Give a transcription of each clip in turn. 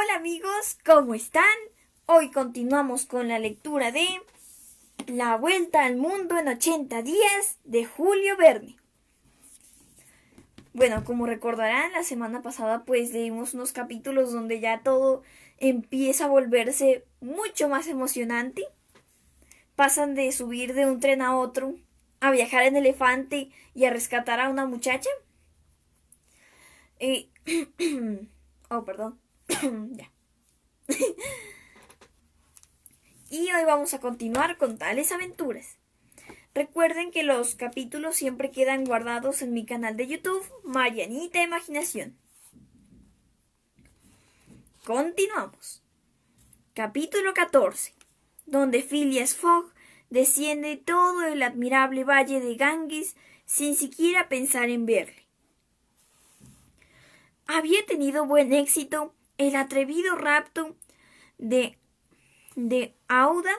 Hola amigos, ¿cómo están? Hoy continuamos con la lectura de La Vuelta al Mundo en 80 días de Julio Verne. Bueno, como recordarán, la semana pasada pues leímos unos capítulos donde ya todo empieza a volverse mucho más emocionante. Pasan de subir de un tren a otro, a viajar en elefante y a rescatar a una muchacha. Oh, perdón. Ya. Y hoy vamos a continuar con tales aventuras. Recuerden que los capítulos siempre quedan guardados en mi canal de YouTube, Marianita Imaginación. Continuamos. Capítulo 14, donde Phileas Fogg desciende todo el admirable valle de Ganges sin siquiera pensar en verle. Había tenido buen éxito el atrevido rapto de Aouda,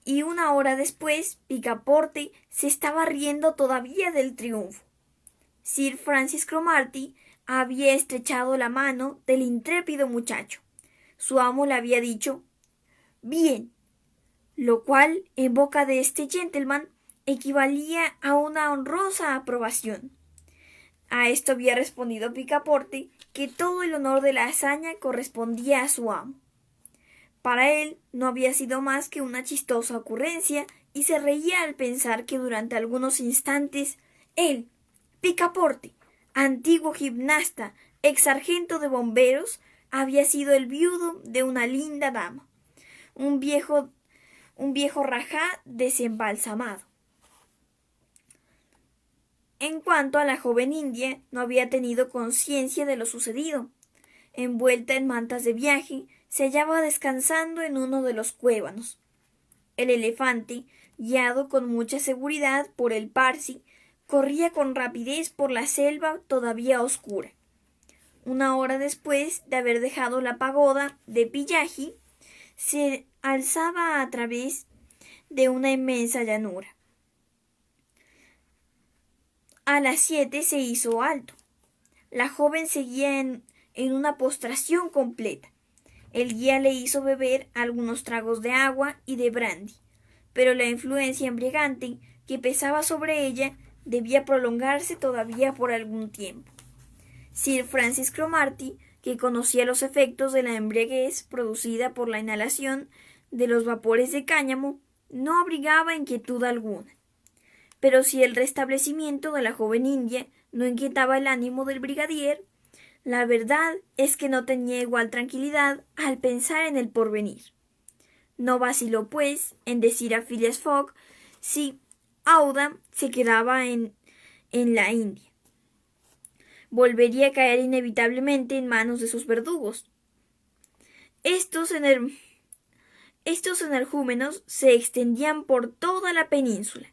y una hora después Picaporte se estaba riendo todavía del triunfo. Sir Francis Cromarty había estrechado la mano del intrépido muchacho. Su amo le había dicho «Bien», lo cual en boca de este gentleman equivalía a una honrosa aprobación. A esto había respondido Picaporte que todo el honor de la hazaña correspondía a su amo. Para él no había sido más que una chistosa ocurrencia y se reía al pensar que durante algunos instantes él, Picaporte, antiguo gimnasta, ex sargento de bomberos, había sido el viudo de una linda dama, un viejo rajá desembalsamado. En cuanto a la joven india, no había tenido conciencia de lo sucedido. Envuelta en mantas de viaje, se hallaba descansando en uno de los cuévanos. El elefante, guiado con mucha seguridad por el Parsi, corría con rapidez por la selva todavía oscura. Una hora después de haber dejado la pagoda de Pillaji, se alzaba a través de una inmensa llanura. A las 7 se hizo alto. La joven seguía en una postración completa. El guía le hizo beber algunos tragos de agua y de brandy, pero la influencia embriagante que pesaba sobre ella debía prolongarse todavía por algún tiempo. Sir Francis Cromarty, que conocía los efectos de la embriaguez producida por la inhalación de los vapores de cáñamo, no abrigaba inquietud alguna. Pero si el restablecimiento de la joven india no inquietaba el ánimo del brigadier, la verdad es que no tenía igual tranquilidad al pensar en el porvenir. No vaciló, pues, en decir a Phileas Fogg si Aouda se quedaba en la India. Volvería a caer inevitablemente en manos de sus verdugos. Estos energúmenos se extendían por toda la península,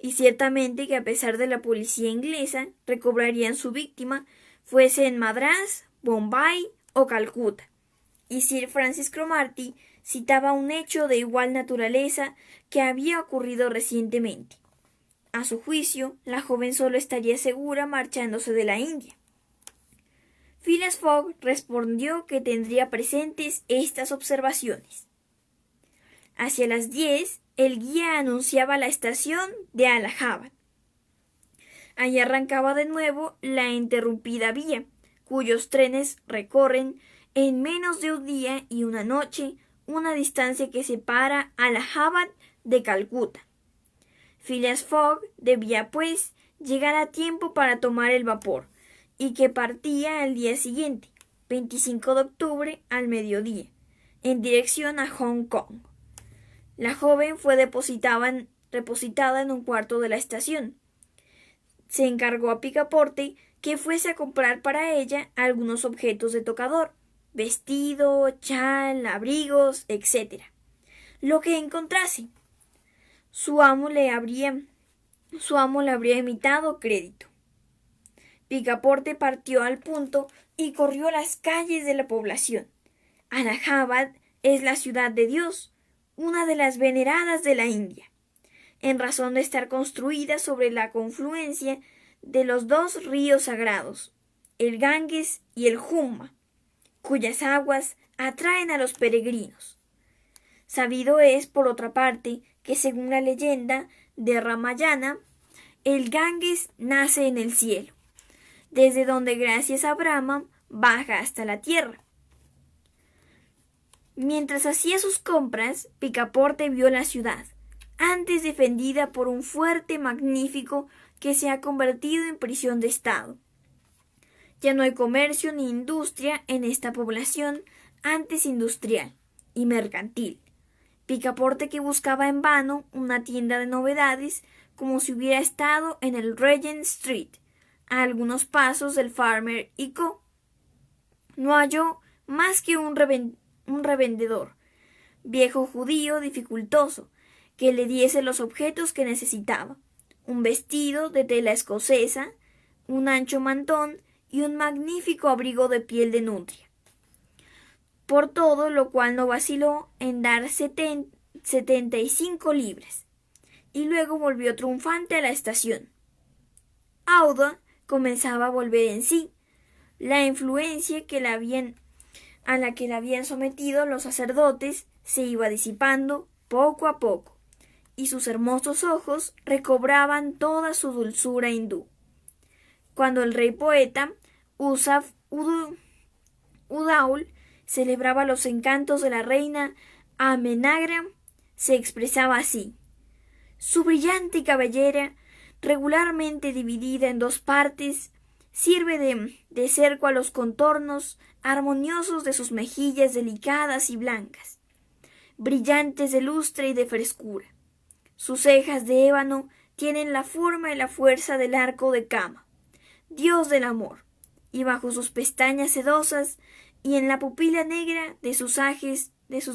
y ciertamente que a pesar de la policía inglesa recobrarían su víctima, fuese en Madrás, Bombay o Calcuta. Y Sir Francis Cromarty citaba un hecho de igual naturaleza que había ocurrido recientemente. A su juicio, la joven solo estaría segura marchándose de la India. Phileas Fogg respondió que tendría presentes estas observaciones. Hacia las 10, el guía anunciaba la estación de Allahabad. Allí arrancaba de nuevo la interrumpida vía, cuyos trenes recorren en menos de un día y una noche una distancia que separa Allahabad de Calcuta. Phileas Fogg debía, pues, llegar a tiempo para tomar el vapor, y que partía al día siguiente, 25 de octubre, al mediodía, en dirección a Hong Kong. La joven fue repositada en un cuarto de la estación. Se encargó a Picaporte que fuese a comprar para ella algunos objetos de tocador, vestido, chal, abrigos, etc. Lo que encontrase. Su amo le habría imitado crédito. Picaporte partió al punto y corrió las calles de la población. Allahabad es la ciudad de Dios, una de las veneradas de la India, en razón de estar construida sobre la confluencia de los dos ríos sagrados, el Ganges y el Jumma, cuyas aguas atraen a los peregrinos. Sabido es, por otra parte, que según la leyenda de Ramayana, el Ganges nace en el cielo, desde donde gracias a Brahma baja hasta la tierra. Mientras hacía sus compras, Picaporte vio la ciudad, antes defendida por un fuerte magnífico que se ha convertido en prisión de Estado. Ya no hay comercio ni industria en esta población antes industrial y mercantil. Picaporte, que buscaba en vano una tienda de novedades, como si hubiera estado en el Regent Street, a algunos pasos del Farmer y Co., no halló más que un revendedor, viejo judío dificultoso, que le diese los objetos que necesitaba: un vestido de tela escocesa, un ancho mantón y un magnífico abrigo de piel de nutria. Por todo lo cual no vaciló en dar 75 libras, y luego volvió triunfante a la estación. Auda comenzaba a volver en sí. La influencia a la que la habían sometido los sacerdotes se iba disipando poco a poco, y sus hermosos ojos recobraban toda su dulzura hindú. Cuando el rey poeta Usaf Udaul celebraba los encantos de la reina Amenagra, se expresaba así: su brillante cabellera, regularmente dividida en dos partes, sirve de cerco a los contornos armoniosos de sus mejillas delicadas y blancas, brillantes de lustre y de frescura. Sus cejas de ébano tienen la forma y la fuerza del arco de Kama, dios del amor, y bajo sus pestañas sedosas y en la pupila negra de sus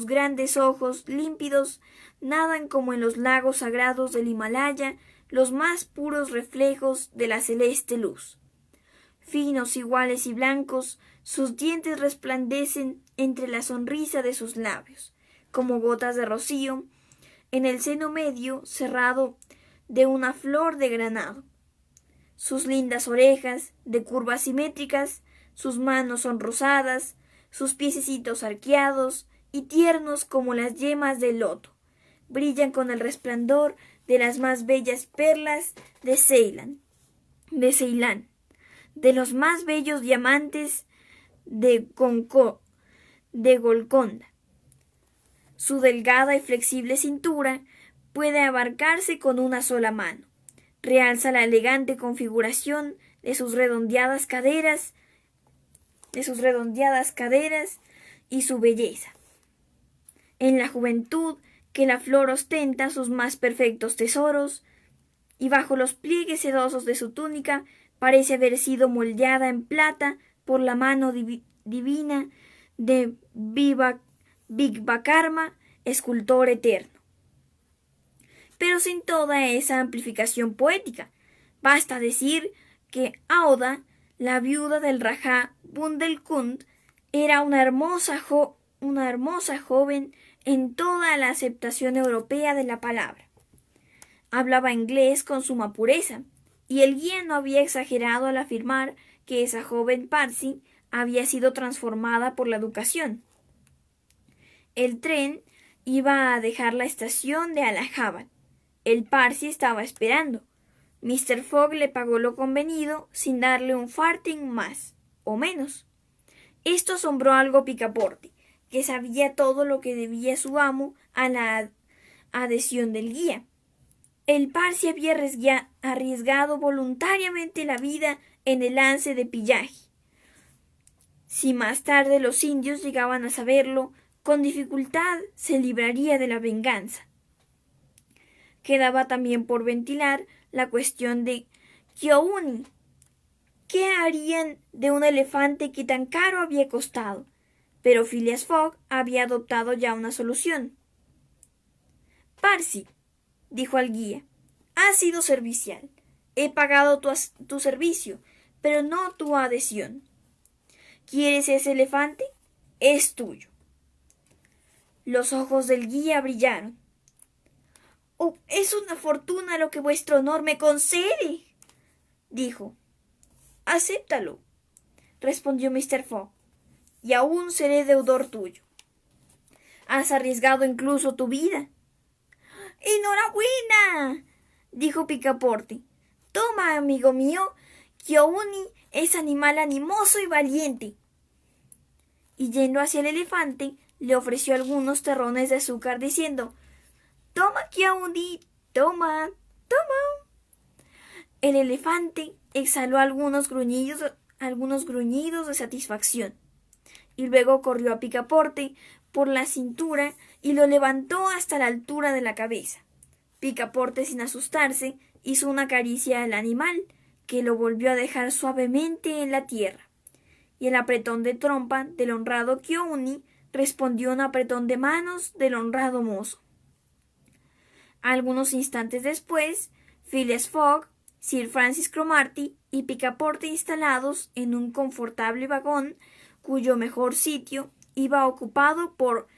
grandes ojos límpidos nadan, como en los lagos sagrados del Himalaya, los más puros reflejos de la celeste luz. Finos, iguales y blancos, sus dientes resplandecen entre la sonrisa de sus labios, como gotas de rocío en el seno medio cerrado de una flor de granado. Sus lindas orejas, de curvas simétricas, sus manos son rosadas, sus piececitos arqueados y tiernos como las yemas del loto, brillan con el resplandor de las más bellas perlas de Ceilán, de los más bellos diamantes de Golconda. Su delgada y flexible cintura puede abarcarse con una sola mano. Realza la elegante configuración de sus redondeadas caderas y su belleza. En la juventud que la flor ostenta sus más perfectos tesoros, y bajo los pliegues sedosos de su túnica parece haber sido moldeada en plata por la mano divina de Vishvakarma, escultor eterno. Pero sin toda esa amplificación poética, basta decir que Auda, la viuda del Rajá Bundelkund, era una hermosa joven en toda la aceptación europea de la palabra. Hablaba inglés con suma pureza, y el guía no había exagerado al afirmar que esa joven Parsi había sido transformada por la educación. El tren iba a dejar la estación de Allahabad. El Parsi estaba esperando. Mr. Fogg le pagó lo convenido sin darle un farthing más o menos. Esto asombró algo a Picaporte, que sabía todo lo que debía su amo a la adhesión del guía. El Parsi había arriesgado voluntariamente la vida en el lance de pillaje. Si más tarde los indios llegaban a saberlo, con dificultad se libraría de la venganza. Quedaba también por ventilar la cuestión de Kiouni. ¿Qué harían de un elefante que tan caro había costado? Pero Phileas Fogg había adoptado ya una solución. Parsi, dijo al guía, has sido servicial. He pagado tu servicio, pero no tu adhesión. ¿Quieres ese elefante? Es tuyo. Los ojos del guía brillaron. «Oh, es una fortuna lo que vuestro honor me concede», dijo. «Acéptalo», respondió Mr. Fogg. y aún seré deudor tuyo. Has arriesgado incluso tu vida. ¡Enhorabuena!, dijo Picaporte. Toma, amigo mío, Kiouni es animal animoso y valiente. Y yendo hacia el elefante, le ofreció algunos terrones de azúcar diciendo: «Toma, Kiouni, toma, toma». El elefante exhaló algunos gruñidos de satisfacción, y luego corrió a Picaporte por la cintura y lo levantó hasta la altura de la cabeza. Picaporte, sin asustarse, hizo una caricia al animal, que lo volvió a dejar suavemente en la tierra, y el apretón de trompa del honrado Kiouni respondió a un apretón de manos del honrado mozo. Algunos instantes después, Phileas Fogg, Sir Francis Cromarty y Picaporte instalados en un confortable vagón cuyo mejor sitio iba ocupado por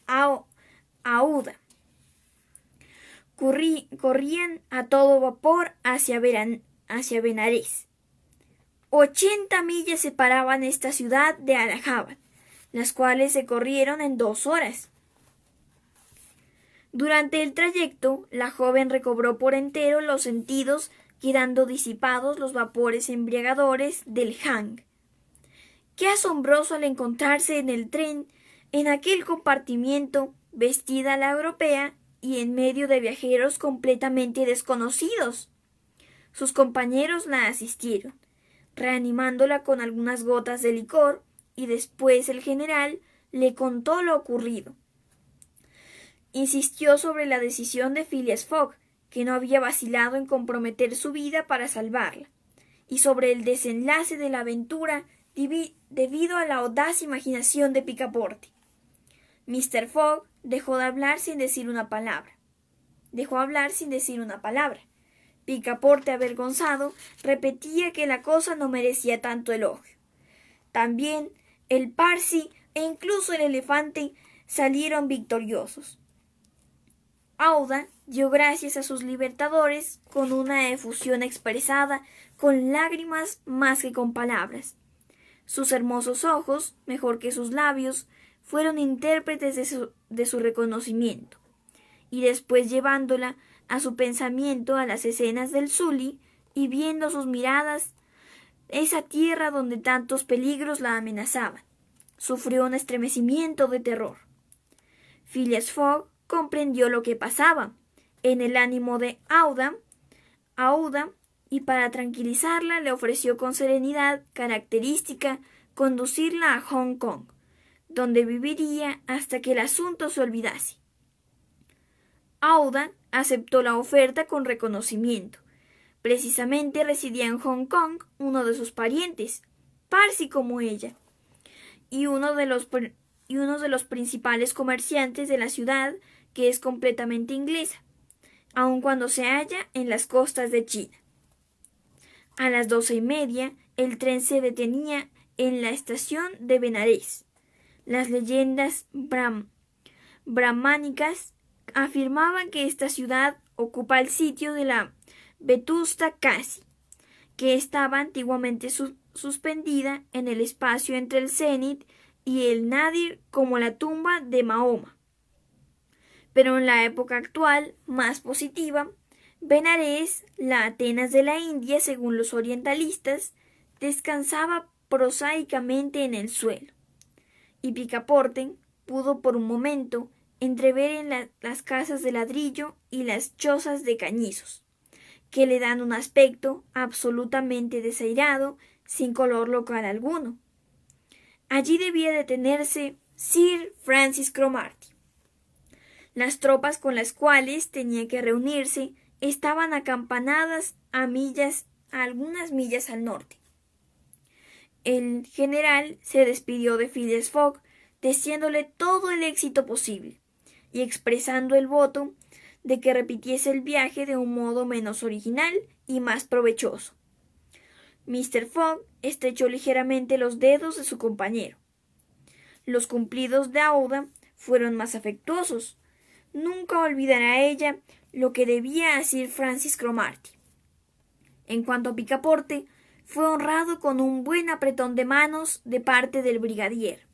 Aouda. Corrían a todo vapor hacia Benarés. 80 millas separaban esta ciudad de Allahabad, las cuales se corrieron en 2 horas. Durante el trayecto, la joven recobró por entero los sentidos, quedando disipados los vapores embriagadores del Hang. Qué asombroso al encontrarse en el tren, en aquel compartimiento, vestida a la europea y en medio de viajeros completamente desconocidos. Sus compañeros la asistieron, reanimándola con algunas gotas de licor, y después el general le contó lo ocurrido. Insistió sobre la decisión de Phileas Fogg, que no había vacilado en comprometer su vida para salvarla, y sobre el desenlace de la aventura debido a la audaz imaginación de Picaporte. Mr. Fogg dejó hablar sin decir una palabra. Picaporte, avergonzado, repetía que la cosa no merecía tanto elogio. También el Parsi e incluso el elefante salieron victoriosos. Aouda dio gracias a sus libertadores con una efusión expresada con lágrimas más que con palabras. Sus hermosos ojos, mejor que sus labios, fueron intérpretes de su reconocimiento, y después llevándola a su pensamiento a las escenas del Sully y viendo sus miradas esa tierra donde tantos peligros la amenazaban, sufrió un estremecimiento de terror. Phileas Fogg comprendió lo que pasaba en el ánimo de Aouda, y para tranquilizarla le ofreció con serenidad característica conducirla a Hong Kong, donde viviría hasta que el asunto se olvidase. Aouda aceptó la oferta con reconocimiento. Precisamente residía en Hong Kong uno de sus parientes, Parsi como ella, y uno de los principales comerciantes de la ciudad, que es completamente inglesa, aun cuando se halla en las costas de China. A las 12:30 el tren se detenía en la estación de Benarés. Las leyendas brahmánicas afirmaban que esta ciudad ocupa el sitio de la Vetusta Casi, que estaba antiguamente suspendida en el espacio entre el cenit y el nadir como la tumba de Mahoma. Pero en la época actual, más positiva, Benarés, la Atenas de la India según los orientalistas, descansaba prosaicamente en el suelo, y Picaporte pudo por un momento entrever en las casas de ladrillo y las chozas de cañizos, que le dan un aspecto absolutamente desairado, sin color local alguno. Allí debía detenerse Sir Francis Cromarty. Las tropas con las cuales tenía que reunirse estaban acampanadas a algunas millas al norte. El general se despidió de Phileas Fogg, deseándole todo el éxito posible y expresando el voto de que repitiese el viaje de un modo menos original y más provechoso. Mr. Fogg estrechó ligeramente los dedos de su compañero. Los cumplidos de Aouda fueron más afectuosos. Nunca olvidará ella lo que debía a Sir Francis Cromarty. En cuanto a Picaporte, fue honrado con un buen apretón de manos de parte del brigadier.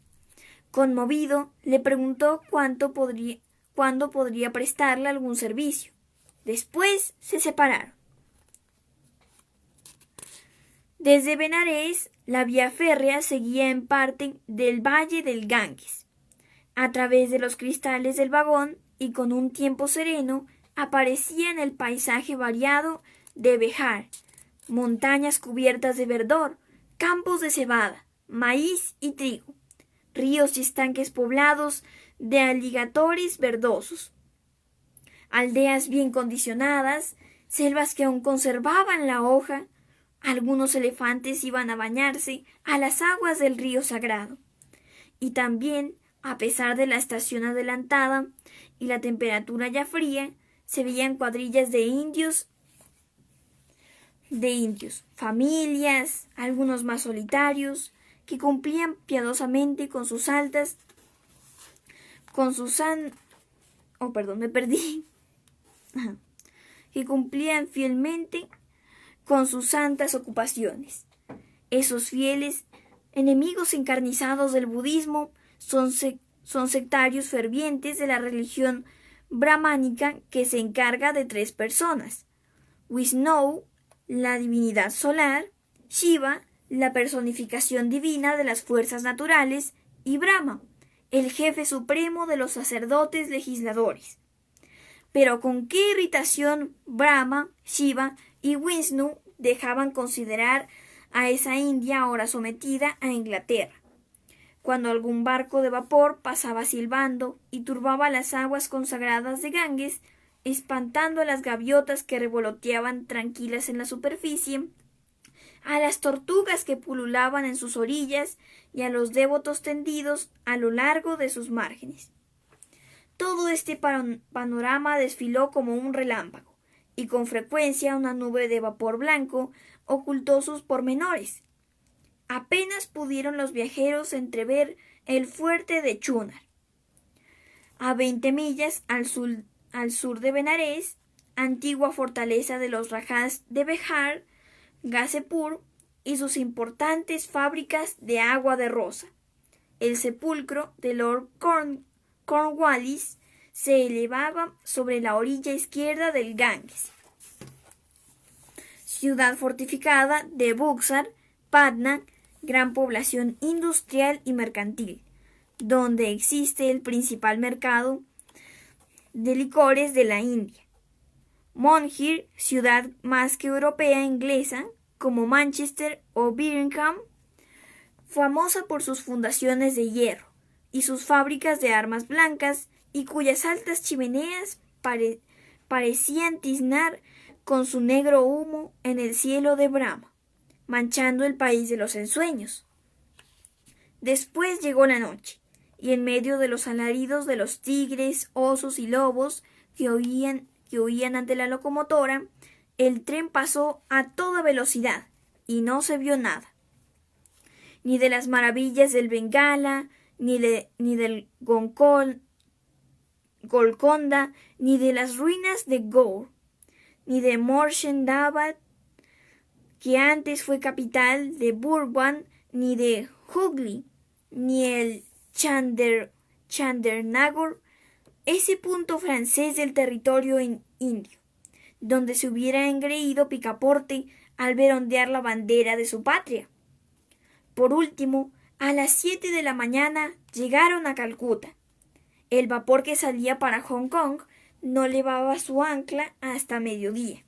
Conmovido, le preguntó cuándo podría prestarle algún servicio. Después se separaron. Desde Benarés, la vía férrea seguía en parte del valle del Ganges. A través de los cristales del vagón y con un tiempo sereno, aparecía en el paisaje variado de Behar, montañas cubiertas de verdor, campos de cebada, maíz y trigo, ríos y estanques poblados de aligatores verdosos, aldeas bien condicionadas, selvas que aún conservaban la hoja. Algunos elefantes iban a bañarse a las aguas del río sagrado. Y también, a pesar de la estación adelantada y la temperatura ya fría, se veían cuadrillas de indios, familias, algunos más solitarios, que cumplían piadosamente con sus altas, que cumplían fielmente con sus santas ocupaciones. Esos fieles, enemigos encarnizados del budismo, son sectarios fervientes de la religión brahmánica, que se encarga de 3 personas: Vishnu, la divinidad solar; Shiva, la personificación divina de las fuerzas naturales; y Brahma, el jefe supremo de los sacerdotes legisladores. Pero con qué irritación Brahma, Shiva y Vishnu dejaban considerar a esa India ahora sometida a Inglaterra. Cuando algún barco de vapor pasaba silbando y turbaba las aguas consagradas de Ganges, espantando a las gaviotas que revoloteaban tranquilas en la superficie, a las tortugas que pululaban en sus orillas y a los devotos tendidos a lo largo de sus márgenes. Todo este panorama desfiló como un relámpago, y con frecuencia una nube de vapor blanco ocultó sus pormenores. Apenas pudieron los viajeros entrever el fuerte de Chunar, a 20 millas al sur de Benarés, antigua fortaleza de los Rajas de Behar, Ghazepur y sus importantes fábricas de agua de rosa. El sepulcro de Lord Cornwallis se elevaba sobre la orilla izquierda del Ganges. Ciudad fortificada de Buxar, Patna, gran población industrial y mercantil, donde existe el principal mercado de licores de la India. Monaghan, ciudad más que europea inglesa, como Manchester o Birmingham, famosa por sus fundaciones de hierro y sus fábricas de armas blancas, y cuyas altas chimeneas parecían tiznar con su negro humo en el cielo de Brahma, manchando el país de los ensueños. Después llegó la noche, y en medio de los alaridos de los tigres, osos y lobos que huían ante la locomotora, el tren pasó a toda velocidad y no se vio nada, ni de las maravillas del Bengala, ni del Golconda, ni de las ruinas de Gaur, ni de Moorshedabad, que antes fue capital de Burban, ni de Hooghly, ni el Chandernagor, ese punto francés del territorio indio, donde se hubiera engreído Picaporte al ver ondear la bandera de su patria. Por último, a las 7 de la mañana llegaron a Calcuta. El vapor que salía para Hong Kong no levaba su ancla hasta mediodía.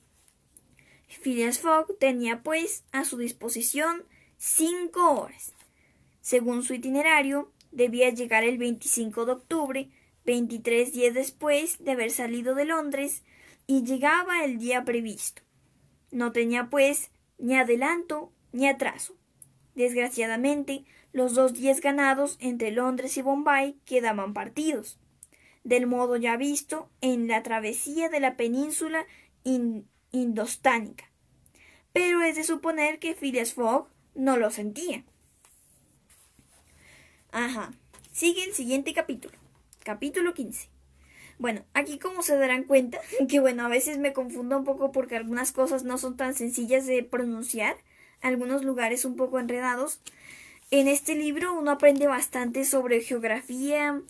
Phileas Fogg tenía, pues, a su disposición 5 horas. Según su itinerario, debía llegar el 25 de octubre, 23 días después de haber salido de Londres, y llegaba el día previsto. No tenía, pues, ni adelanto ni atraso. Desgraciadamente, los 2 días ganados entre Londres y Bombay quedaban partidos, del modo ya visto en la travesía de la península indostánica. Pero es de suponer que Phileas Fogg no lo sentía. Sigue el siguiente capítulo. Capítulo 15. Bueno, aquí como se darán cuenta, que a veces me confundo un poco porque algunas cosas no son tan sencillas de pronunciar. algunos lugares un poco enredados. En este libro uno aprende bastante sobre geografía,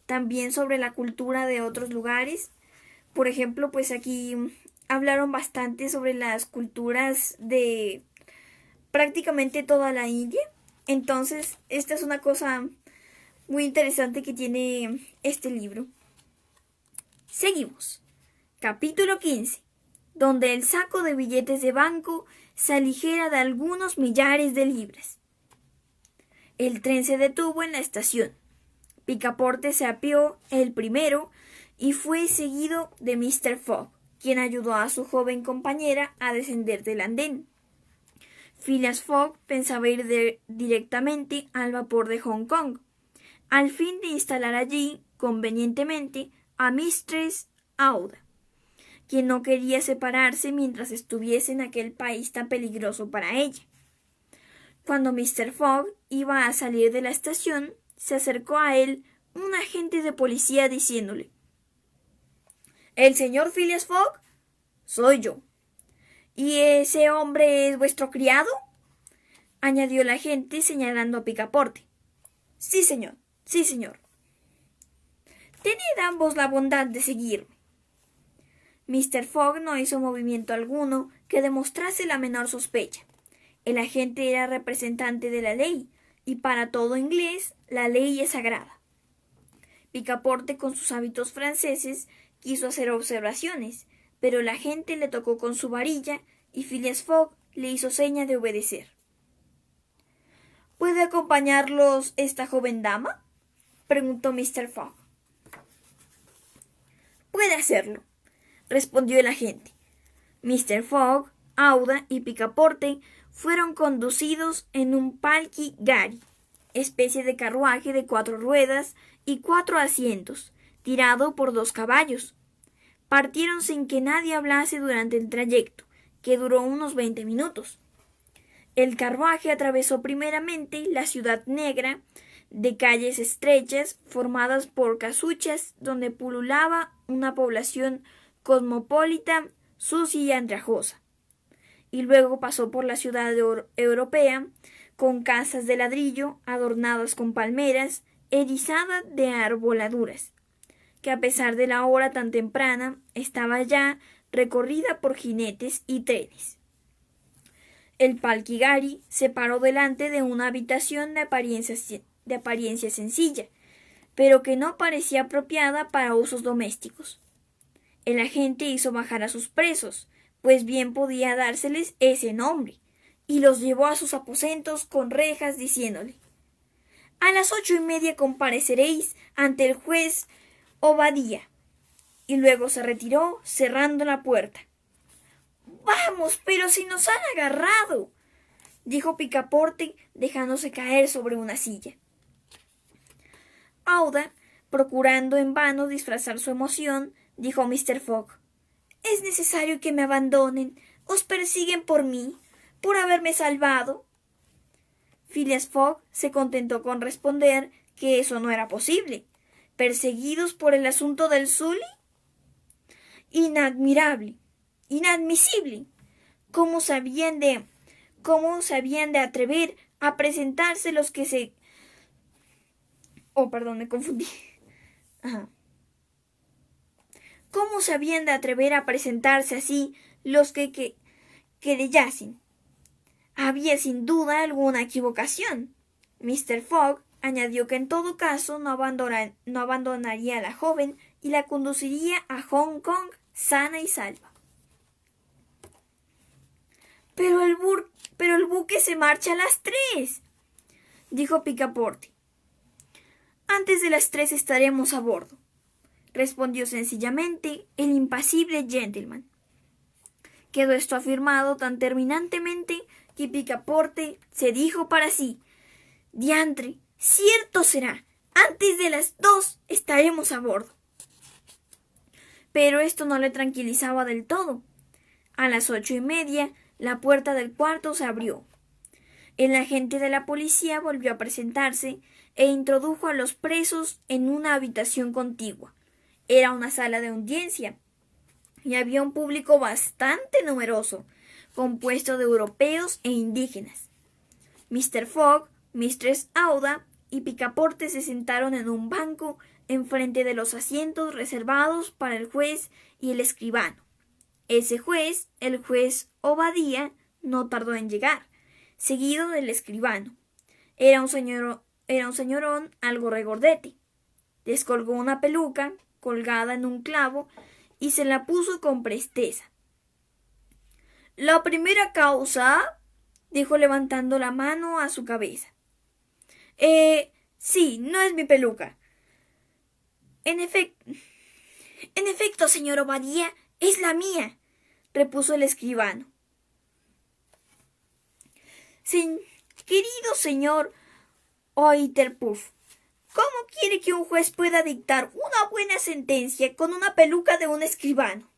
también sobre la cultura de otros lugares. Por ejemplo, pues aquí hablaron bastante sobre las culturas de prácticamente toda la India. Entonces, esta es una cosa muy interesante que tiene este libro. Seguimos. Capítulo 15, donde el saco de billetes de banco se aligera de algunos millares de libras. El tren se detuvo en la estación. Picaporte se apeó el primero y fue seguido de Mr. Fogg, quien ayudó a su joven compañera a descender del andén. Phileas Fogg pensaba ir directamente al vapor de Hong Kong, al fin de instalar allí, convenientemente, a Mistress Aouda, quien no quería separarse mientras estuviese en aquel país tan peligroso para ella. Cuando Mr. Fogg iba a salir de la estación, se acercó a él un agente de policía diciéndole: ¿El señor Phileas Fogg? Soy yo. ¿Y ese hombre es vuestro criado? Añadió el agente señalando a Picaporte. Sí, señor. Sí, señor. Tened ambos la bondad de seguirme. Mr. Fogg no hizo movimiento alguno que demostrase la menor sospecha. El agente era representante de la ley, y para todo inglés la ley es sagrada. Picaporte, con sus hábitos franceses, quiso hacer observaciones, pero el agente le tocó con su varilla y Phileas Fogg le hizo seña de obedecer. ¿Puede acompañarlos esta joven dama?, preguntó Mr. Fogg. Puede hacerlo, respondió el agente. Mr. Fogg, Aouda y Picaporte fueron conducidos en un palki-gari, especie de carruaje de 4 ruedas y 4 asientos, tirado por 2 caballos. Partieron sin que nadie hablase durante el trayecto, que duró unos 20 minutos. El carruaje atravesó primeramente la ciudad negra, de calles estrechas formadas por casuchas donde pululaba una población cosmopolita, sucia y andrajosa, y luego pasó por la ciudad europea, con casas de ladrillo adornadas con palmeras, erizada de arboladuras, que a pesar de la hora tan temprana estaba ya recorrida por jinetes y trenes. El palki-gari se paró delante de una habitación de apariencia sencilla, pero que no parecía apropiada para usos domésticos. El agente hizo bajar a sus presos, pues bien podía dárseles ese nombre, y los llevó a sus aposentos con rejas, diciéndole: «A las 8:30 compareceréis ante el juez Obadía», y luego se retiró cerrando la puerta. «Vamos, pero si nos han agarrado», dijo Picaporte, dejándose caer sobre una silla. Aouda, procurando en vano disfrazar su emoción, dijo a Mr. Fogg: «Es necesario que me abandonen. Os persiguen por mí, por haberme salvado». Phileas Fogg se contentó con responder que eso no era posible. ¿Perseguidos por el asunto del Sully? Inadmirable, inadmisible. ¿Cómo se habían de atrever a presentarse los que se... Oh, perdón, me confundí. Ajá. ¿Cómo se habían de atrever a presentarse así los que querellasen? Había sin duda alguna equivocación. Mr. Fogg añadió que en todo caso no abandonaría a la joven y la conduciría a Hong Kong sana y salva. Pero el buque se marcha a las 3, dijo Picaporte. Antes de las 3 estaremos a bordo, respondió sencillamente el impasible gentleman. Quedó esto afirmado tan terminantemente que Picaporte se dijo para sí: «Diantre, cierto será, antes de las 2 estaremos a bordo». Pero esto no le tranquilizaba del todo. A las 8:30 la puerta del cuarto se abrió. El agente de la policía volvió a presentarse e introdujo a los presos en una habitación contigua. Era una sala de audiencia y había un público bastante numeroso, compuesto de europeos e indígenas. Mr. Fogg, Mistress Aouda y Picaporte se sentaron en un banco enfrente de los asientos reservados para el juez y el escribano. Ese juez, el juez Obadiah, no tardó en llegar, seguido del escribano. Era un señorón algo regordete. Descolgó una peluca colgada en un clavo y se la puso con presteza. «La primera causa», dijo levantando la mano a su cabeza. Sí, no es mi peluca. En efecto, señor Obadiah, es la mía», repuso el escribano. «Querido señor Oiterpuff, ¿cómo quiere que un juez pueda dictar una buena sentencia con una peluca de un escribano?»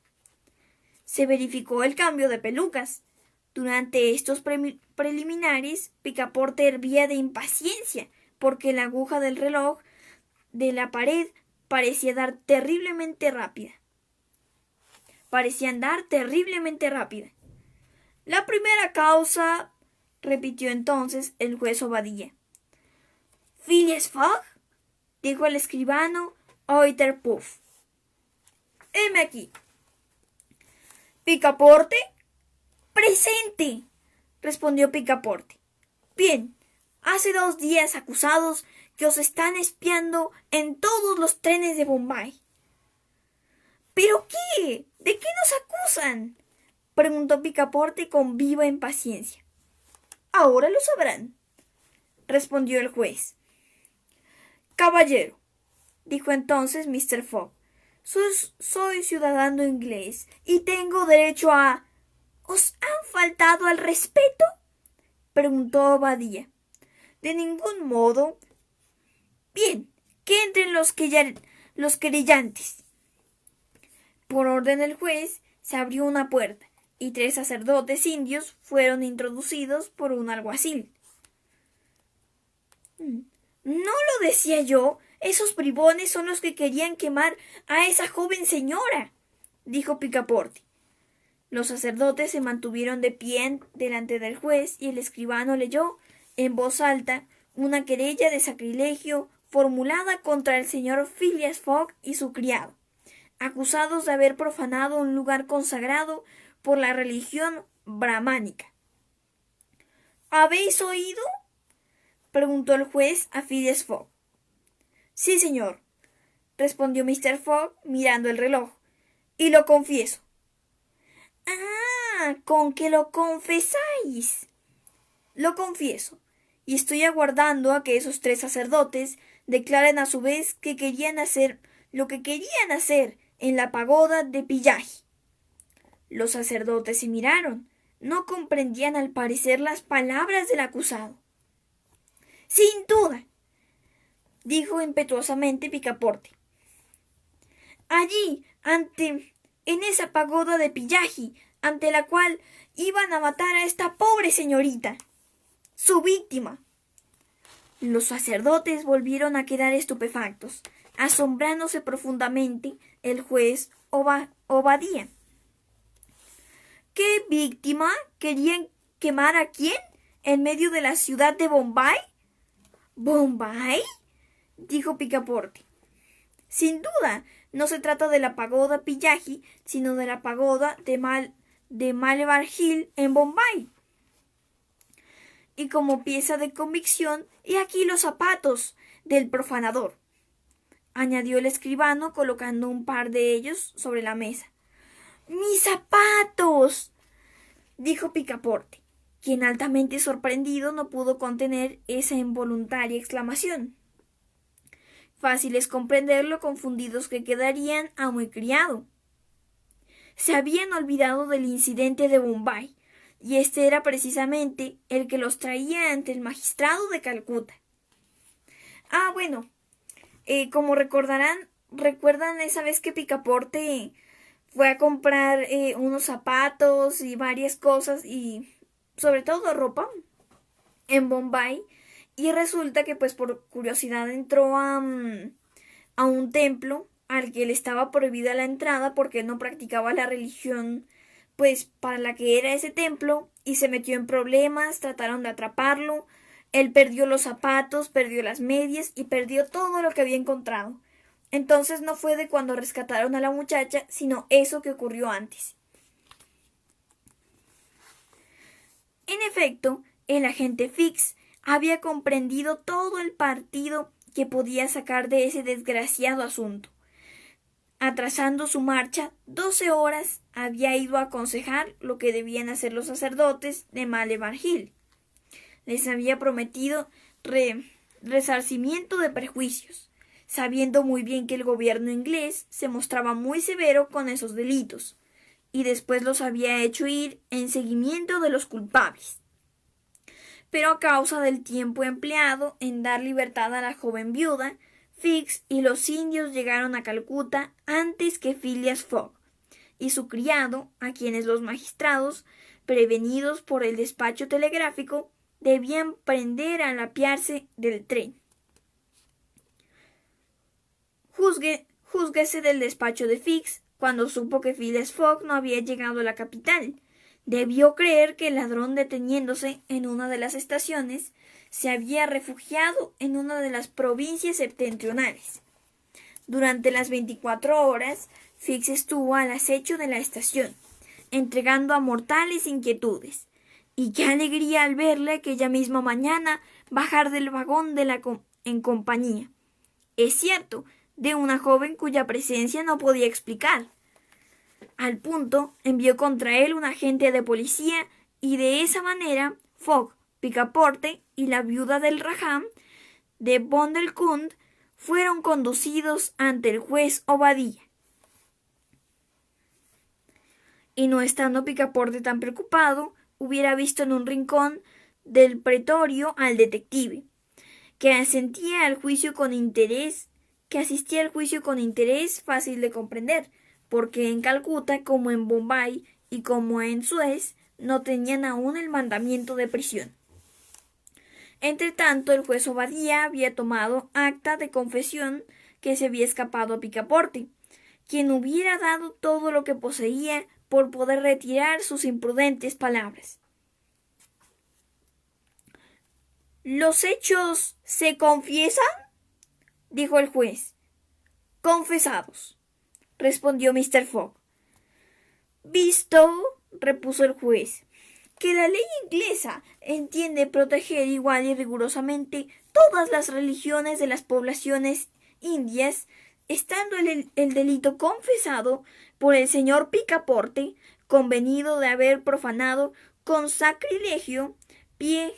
Se verificó el cambio de pelucas. Durante estos preliminares, Picaporte hervía de impaciencia, porque la aguja del reloj de la pared parecía andar terriblemente rápida. «La primera causa», repitió entonces el juez Obadiah. «¿Phileas Fogg?», dijo el escribano Oiterpuff. «Heme aquí». «¿Picaporte?» «Presente», respondió Picaporte. «Bien, hace 2 días acusados que os están espiando en todos los trenes de Bombay». «¿Pero qué? ¿De qué nos acusan?», preguntó Picaporte con viva impaciencia. «Ahora lo sabrán», respondió el juez. «Caballero», dijo entonces Mr. Fogg, soy ciudadano inglés y tengo derecho a... ¿Os han faltado al respeto?», preguntó Obadiah. «De ningún modo». «Bien, que entren los querellantes». Por orden del juez se abrió una puerta y 3 sacerdotes indios fueron introducidos por un alguacil. «¿No lo decía yo? Esos bribones son los que querían quemar a esa joven señora», dijo Picaporte. Los sacerdotes se mantuvieron de pie delante del juez y el escribano leyó en voz alta una querella de sacrilegio formulada contra el señor Phileas Fogg y su criado, acusados de haber profanado un lugar consagrado por la religión brahmánica. «¿Habéis oído?», preguntó el juez a Phileas Fogg. «Sí, señor», respondió Mr. Fogg mirando el reloj, «y lo confieso». «Ah, ¿con qué lo confesáis?». «Lo confieso, y estoy aguardando a que esos 3 sacerdotes declaren a su vez que querían hacer lo que querían hacer en la pagoda de Pillaji». Los sacerdotes se miraron. No comprendían al parecer las palabras del acusado. «Sin duda», dijo impetuosamente Picaporte. «Allí, en esa pagoda de Pillaji, ante la cual iban a matar a esta pobre señorita, su víctima». Los sacerdotes volvieron a quedar estupefactos, asombrándose profundamente el juez Obadiah. «¿Qué víctima? ¿Querían quemar a quién? ¿En medio de la ciudad de Bombay?». «¿Bombay?», dijo Picaporte. «Sin duda, no se trata de la pagoda Pillaji, sino de la pagoda de Malebar Hill en Bombay. Y como pieza de convicción, he aquí los zapatos del profanador», añadió el escribano colocando un par de ellos sobre la mesa. «¡Mis zapatos!», dijo Picaporte, quien altamente sorprendido no pudo contener esa involuntaria exclamación. Fácil es comprender lo confundidos que quedarían amo y criado. Se habían olvidado del incidente de Bombay, y este era precisamente el que los traía ante el magistrado de Calcuta. Bueno, como recuerdan esa vez que Picaporte fue a comprar unos zapatos y varias cosas, y sobre todo ropa, en Bombay, y resulta que pues por curiosidad entró a un templo al que le estaba prohibida la entrada porque no practicaba la religión pues para la que era ese templo y se metió en problemas, trataron de atraparlo. Él perdió los zapatos, perdió las medias y perdió todo lo que había encontrado. Entonces no fue de cuando rescataron a la muchacha, sino eso que ocurrió antes. En efecto, el agente Fix había comprendido todo el partido que podía sacar de ese desgraciado asunto. Atrasando su marcha 12 horas, había ido a aconsejar lo que debían hacer los sacerdotes de Malevar Hill. Les había prometido resarcimiento de prejuicios, sabiendo muy bien que el gobierno inglés se mostraba muy severo con esos delitos, y después los había hecho ir en seguimiento de los culpables. Pero a causa del tiempo empleado en dar libertad a la joven viuda, Fix y los indios llegaron a Calcuta antes que Phileas Fogg y su criado, a quienes los magistrados, prevenidos por el despacho telegráfico, debían prender al apearse del tren. Júzguese del despacho de Fix cuando supo que Phileas Fogg no había llegado a la capital. Debió creer que el ladrón, deteniéndose en una de las estaciones, se había refugiado en una de las provincias septentrionales. Durante las 24 horas, Fix estuvo al acecho de la estación, entregando a mortales inquietudes. Y qué alegría al verle aquella misma mañana bajar del vagón en compañía. Es cierto, de una joven cuya presencia no podía explicar. Al punto, envió contra él un agente de policía y de esa manera Fogg, Picaporte y la viuda del Rajá de Bundelkund fueron conducidos ante el juez Obadiah. Y no estando Picaporte tan preocupado, hubiera visto en un rincón del pretorio al detective, que asistía al juicio con interés fácil de comprender, porque en Calcuta, como en Bombay y como en Suez, no tenían aún el mandamiento de prisión. Entretanto, el juez Obadiah había tomado acta de confesión que se había escapado a Picaporte, quien hubiera dado todo lo que poseía por poder retirar sus imprudentes palabras. ¿Los hechos se confiesan?, dijo el juez. Confesados, respondió Mr. Fogg. Visto, repuso el juez, que la ley inglesa entiende proteger igual y rigurosamente todas las religiones de las poblaciones indias, estando el delito confesado por el señor Picaporte, convenido de haber profanado con sacrilego pie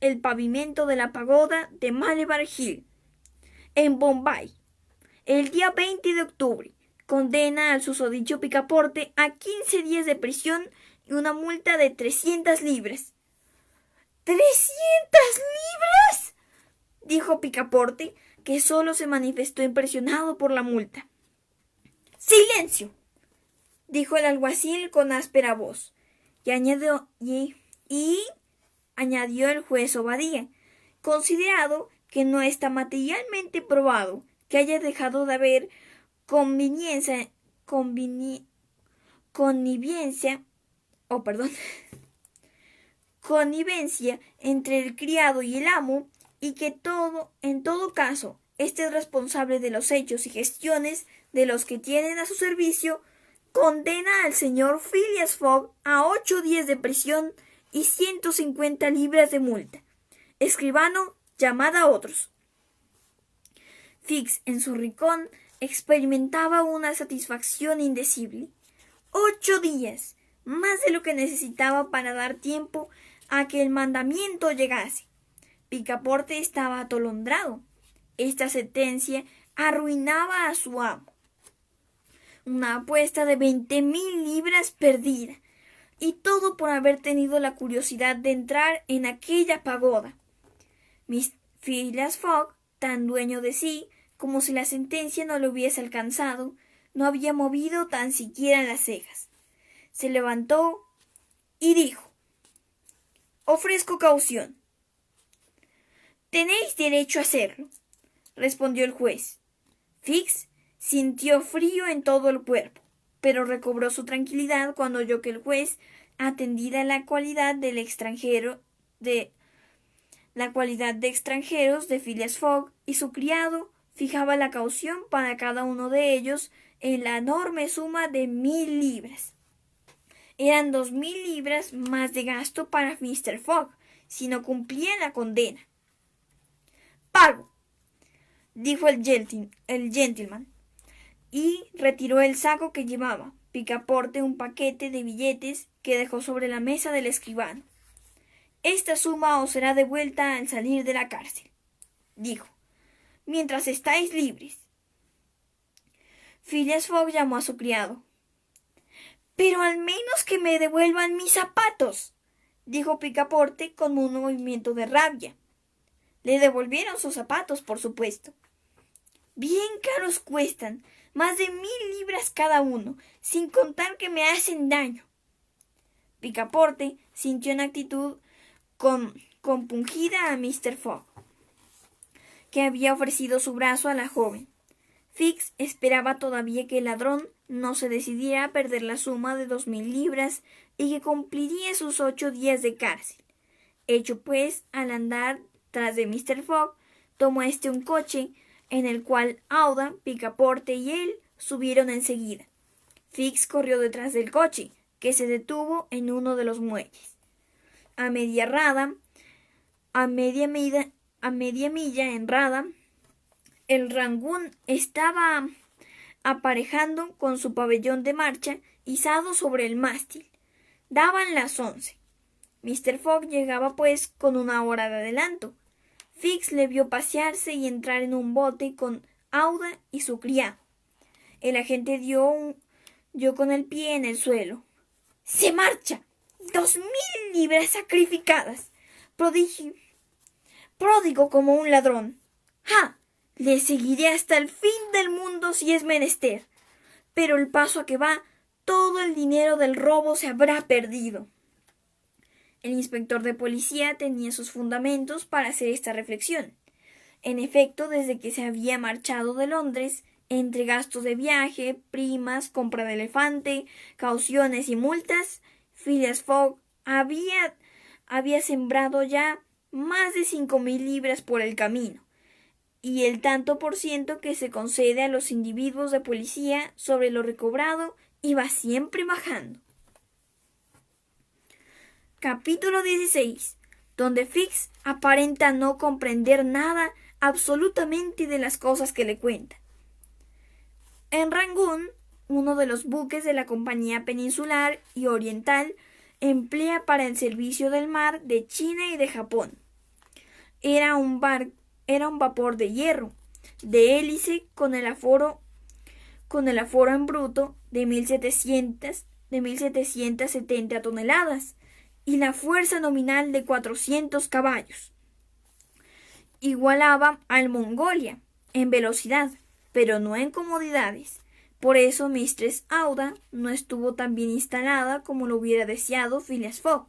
el pavimento de la pagoda de Malevar Hill, en Bombay, el día 20 de octubre, condena al susodicho Picaporte a 15 días de prisión y una multa de 300 libras. —¿300 libras? —dijo Picaporte, que solo se manifestó impresionado por la multa. —¡Silencio! —dijo el alguacil con áspera voz, y añadió el juez Obadiah, considerado que no está materialmente probado que haya dejado de haber connivencia entre el criado y el amo, y que en todo caso, este es responsable de los hechos y gestiones de los que tienen a su servicio, condena al señor Phileas Fogg a 8 días de prisión y 150 libras de multa. Escribano, llamad a otros. Fix, en su rincón, experimentaba una satisfacción indecible. 8 días, más de lo que necesitaba para dar tiempo a que el mandamiento llegase. Picaporte estaba atolondrado. Esta sentencia arruinaba a su amo. Una apuesta de 20.000 libras perdida, y todo por haber tenido la curiosidad de entrar en aquella pagoda. Phileas Fogg, tan dueño de sí como si la sentencia no le hubiese alcanzado, no había movido tan siquiera las cejas. Se levantó y dijo: «Ofrezco caución». «Tenéis derecho a hacerlo», respondió el juez. Fix, Sintió frío en todo el cuerpo, pero recobró su tranquilidad cuando oyó que el juez, atendida la cualidad de extranjeros de Phileas Fogg y su criado, fijaba la caución para cada uno de ellos en la enorme suma de 1000 libras. Eran 2000 libras más de gasto para Mr. Fogg, si no cumplía la condena. «Pago», dijo el gentleman, y retiró el saco que llevaba, Picaporte, un paquete de billetes que dejó sobre la mesa del escribano. «Esta suma os será devuelta al salir de la cárcel», dijo, «mientras estáis libres». Phileas Fogg llamó a su criado. «Pero al menos que me devuelvan mis zapatos», dijo Picaporte con un movimiento de rabia. Le devolvieron sus zapatos, por supuesto. «Bien caros cuestan, más de 1000 libras cada uno, sin contar que me hacen daño». Picaporte sintió en actitud compungida a Mr. Fogg, que había ofrecido su brazo a la joven. Fix esperaba todavía que el ladrón no se decidiera a perder la suma de 2000 libras y que cumpliría sus 8 días de cárcel. Hecho pues, al andar tras de Mr. Fogg, tomó un coche, en el cual Aouda, Picaporte y él subieron enseguida. Fix corrió detrás del coche, que se detuvo en uno de los muelles. A media milla en rada, el Rangoon estaba aparejando con su pabellón de marcha izado sobre el mástil. Daban las 11. Mr. Fogg llegaba pues con 1 hora de adelanto. Fix le vio pasearse y entrar en un bote con Aouda y su criado. El agente dio con el pie en el suelo. «¡Se marcha! 2000 libras sacrificadas. Pródigo como un ladrón. ¡Ja! Le seguiré hasta el fin del mundo si es menester. Pero el paso a que va, todo el dinero del robo se habrá perdido». El inspector de policía tenía sus fundamentos para hacer esta reflexión. En efecto, desde que se había marchado de Londres, entre gastos de viaje, primas, compra de elefante, cauciones y multas, Phileas Fogg había sembrado ya más de 5000 libras por el camino, y el tanto por ciento que se concede a los individuos de policía sobre lo recobrado iba siempre bajando. Capítulo 16, donde Fix aparenta no comprender nada absolutamente de las cosas que le cuenta. En Rangoon, uno de los buques de la Compañía Peninsular y Oriental emplea para el servicio del mar de China y de Japón. Era un vapor de hierro, de hélice con el aforo en bruto de 1770 toneladas y la fuerza nominal de 400 caballos. Igualaba al Mongolia en velocidad, pero no en comodidades. Por eso Mistress Aouda no estuvo tan bien instalada como lo hubiera deseado Phileas Fogg.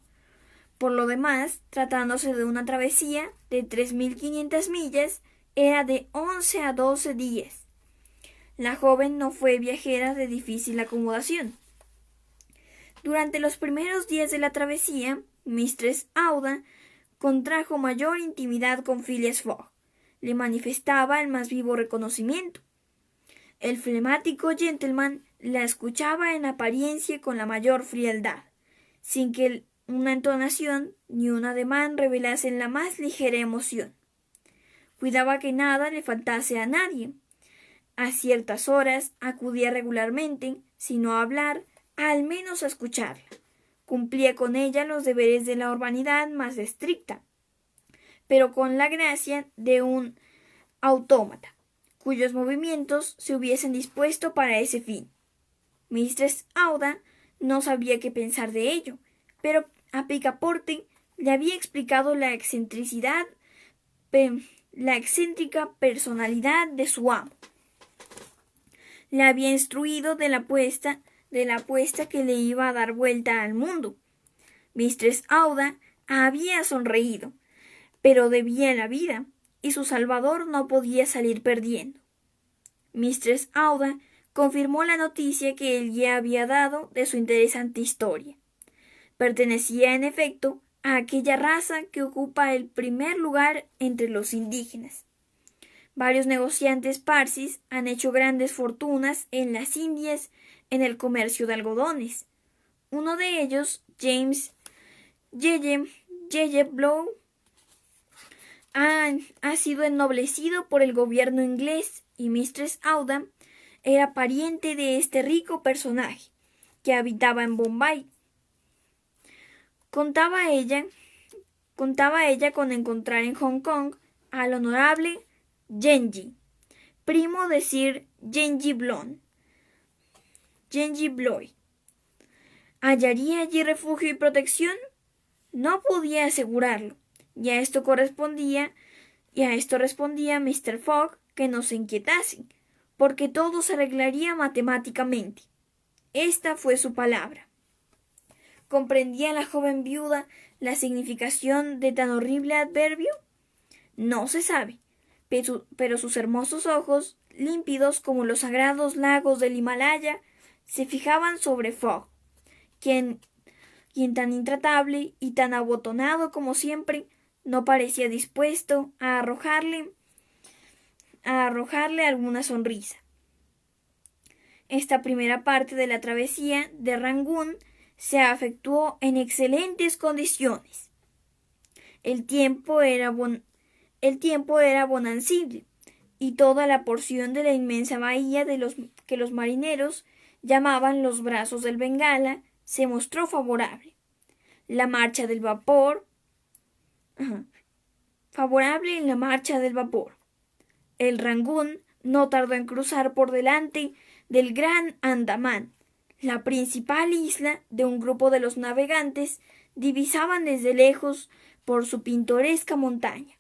Por lo demás, tratándose de una travesía de 3500 millas, era de 11 a 12 días. La joven no fue viajera de difícil acomodación. Durante los primeros días de la travesía, Mistress Aouda contrajo mayor intimidad con Phileas Fogg. Le manifestaba el más vivo reconocimiento. El flemático gentleman la escuchaba en apariencia con la mayor frialdad, sin que una entonación ni un ademán revelasen la más ligera emoción. Cuidaba que nada le faltase a nadie. A ciertas horas acudía regularmente, si no a hablar, al menos a escucharla. Cumplía con ella los deberes de la urbanidad más estricta, pero con la gracia de un autómata, cuyos movimientos se hubiesen dispuesto para ese fin. Mistress Aouda no sabía qué pensar de ello, pero a Picaporte le había explicado la excéntrica personalidad de su amo. Le había instruido de la apuesta que le iba a dar vuelta al mundo. Mistress Aouda había sonreído, pero debía la vida, y su salvador no podía salir perdiendo. Mistress Aouda confirmó la noticia que él ya había dado de su interesante historia. Pertenecía, en efecto, a aquella raza que ocupa el primer lugar entre los indígenas. Varios negociantes parsis han hecho grandes fortunas en las Indias en el comercio de algodones. Uno de ellos, James Yeye Blow, ha sido ennoblecido por el gobierno inglés y Mistress Aouda era pariente de este rico personaje, que habitaba en Bombay. Contaba ella con encontrar en Hong Kong al honorable Genji, primo de Sir Genji Bloy. ¿Hallaría allí refugio y protección? No podía asegurarlo, y a esto respondía Mr. Fogg que no se inquietasen, porque todo se arreglaría matemáticamente. Esta fue su palabra. ¿Comprendía la joven viuda la significación de tan horrible adverbio? No se sabe, pero sus hermosos ojos, límpidos como los sagrados lagos del Himalaya, se fijaban sobre Fogg, quien tan intratable y tan abotonado como siempre, no parecía dispuesto a arrojarle alguna sonrisa. Esta primera parte de la travesía de Rangún se efectuó en excelentes condiciones. El tiempo era bonancible, y toda la porción de la inmensa bahía que los marineros llamaban los brazos del Bengala se mostró favorable. La marcha del vapor. Favorable en la marcha del vapor. El Rangún no tardó en cruzar por delante del Gran Andamán, la principal isla de un grupo de los navegantes divisaban desde lejos por su pintoresca montaña,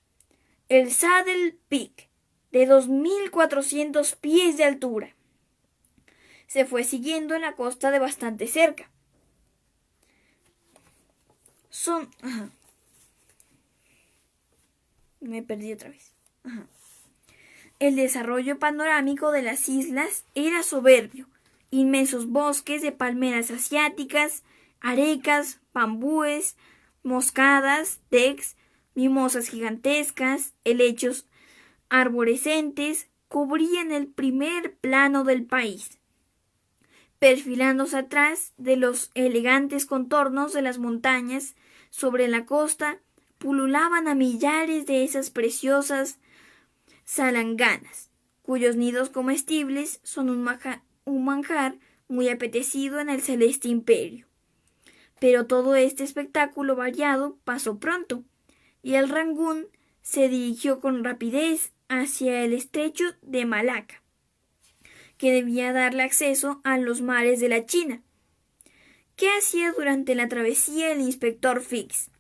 el Saddle Peak, de 2.400 pies de altura. Se fue siguiendo en la costa de bastante cerca. Me perdí otra vez. El desarrollo panorámico de las islas era soberbio. Inmensos bosques de palmeras asiáticas, arecas, bambúes, moscadas, tecs, mimosas gigantescas, helechos arborescentes cubrían el primer plano del país. Perfilándose atrás de los elegantes contornos de las montañas, sobre la costa pululaban a millares de esas preciosas salanganas, cuyos nidos comestibles son un manjar muy apetecido en el celeste imperio. Pero todo este espectáculo variado pasó pronto, y el Rangún se dirigió con rapidez hacia el estrecho de Malaca, que debía darle acceso a los mares de la China. ¿Qué hacía durante la travesía el inspector Fix?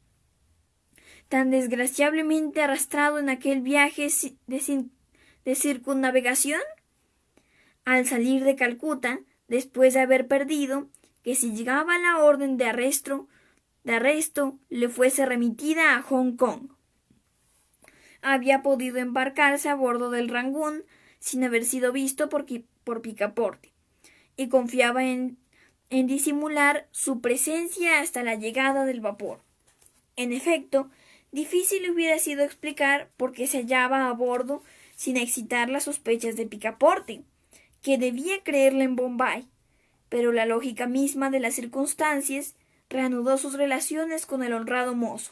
Tan desgraciadamente arrastrado en aquel viaje de circunnavegación. Al salir de Calcuta, después de haber perdido, que si llegaba la orden de arresto le fuese remitida a Hong Kong. Había podido embarcarse a bordo del Rangún sin haber sido visto por Picaporte, y confiaba en disimular su presencia hasta la llegada del vapor. En efecto, difícil hubiera sido explicar por qué se hallaba a bordo sin excitar las sospechas de Picaporte, que debía creerle en Bombay, pero la lógica misma de las circunstancias reanudó sus relaciones con el honrado mozo.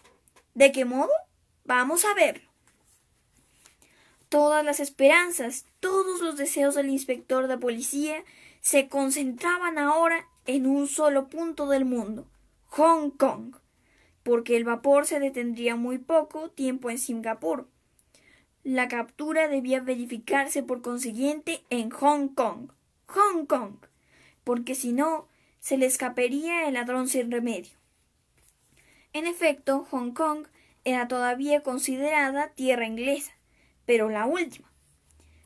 ¿De qué modo? Vamos a verlo. Todas las esperanzas, todos los deseos del inspector de policía se concentraban ahora en un solo punto del mundo, Hong Kong, porque el vapor se detendría muy poco tiempo en Singapur. La captura debía verificarse por consiguiente en Hong Kong, porque si no, se le escaparía el ladrón sin remedio. En efecto, Hong Kong era todavía considerada tierra inglesa, pero la última.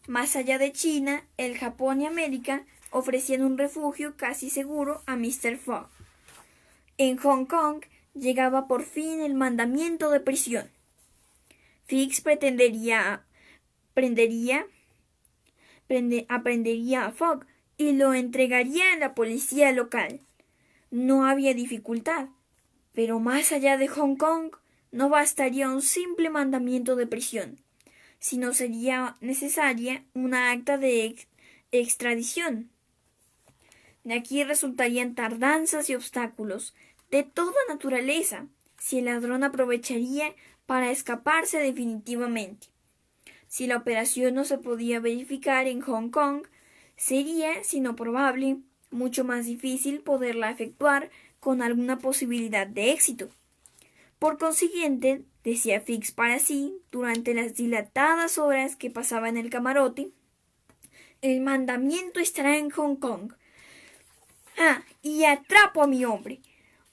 Más allá de China, el Japón y América ofrecían un refugio casi seguro a Mr. Fogg. En Hong Kong llegaba por fin el mandamiento de prisión. Fix aprendería a Fogg y lo entregaría a la policía local. No había dificultad, pero más allá de Hong Kong no bastaría un simple mandamiento de prisión, sino sería necesaria una acta de extradición. De aquí resultarían tardanzas y obstáculos de toda naturaleza si el ladrón aprovecharía para escaparse definitivamente. Si la operación no se podía verificar en Hong Kong, sería, si no probable, mucho más difícil poderla efectuar con alguna posibilidad de éxito. Por consiguiente, decía Fix para sí, durante las dilatadas horas que pasaba en el camarote, el mandamiento estará en Hong Kong. Y atrapo a mi hombre.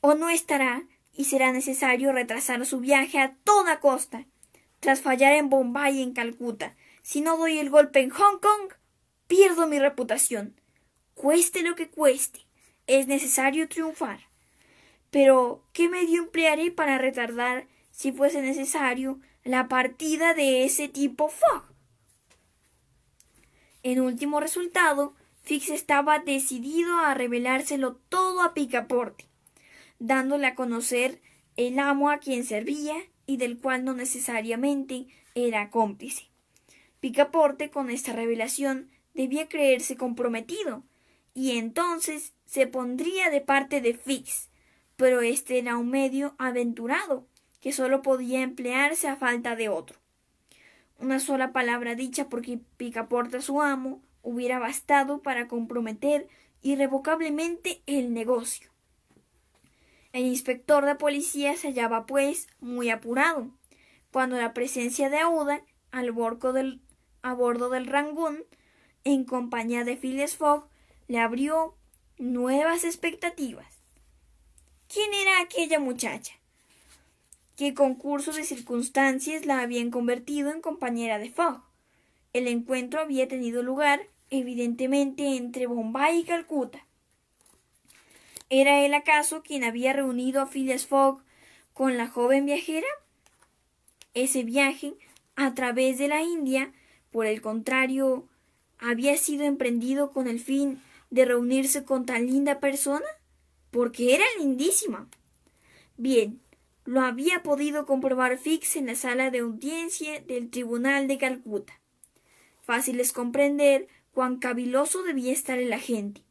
O no estará, y será necesario retrasar su viaje a toda costa. Tras fallar en Bombay y en Calcuta, si no doy el golpe en Hong Kong, pierdo mi reputación. Cueste lo que cueste, es necesario triunfar. Pero, ¿qué medio emplearé para retardar, si fuese necesario, la partida de ese tipo Fogg? En último resultado, Fix estaba decidido a revelárselo todo a Picaporte, dándole a conocer el amo a quien servía y del cual no necesariamente era cómplice. Picaporte, con esta revelación, debía creerse comprometido, y entonces se pondría de parte de Fix, pero este era un medio aventurado, que sólo podía emplearse a falta de otro. Una sola palabra dicha por Picaporte a su amo hubiera bastado para comprometer irrevocablemente el negocio. El inspector de policía se hallaba, pues, muy apurado, cuando la presencia de Aouda a bordo del Rangoon, en compañía de Phileas Fogg, le abrió nuevas expectativas. ¿Quién era aquella muchacha? ¿Qué concurso de circunstancias la habían convertido en compañera de Fogg? El encuentro había tenido lugar, evidentemente, entre Bombay y Calcuta. ¿Era él acaso quien había reunido a Phileas Fogg con la joven viajera? Ese viaje, a través de la India, por el contrario, había sido emprendido con el fin de reunirse con tan linda persona, porque era lindísima. Bien, lo había podido comprobar Fix en la sala de audiencia del Tribunal de Calcuta. Fácil es comprender cuán caviloso debía estar el agente,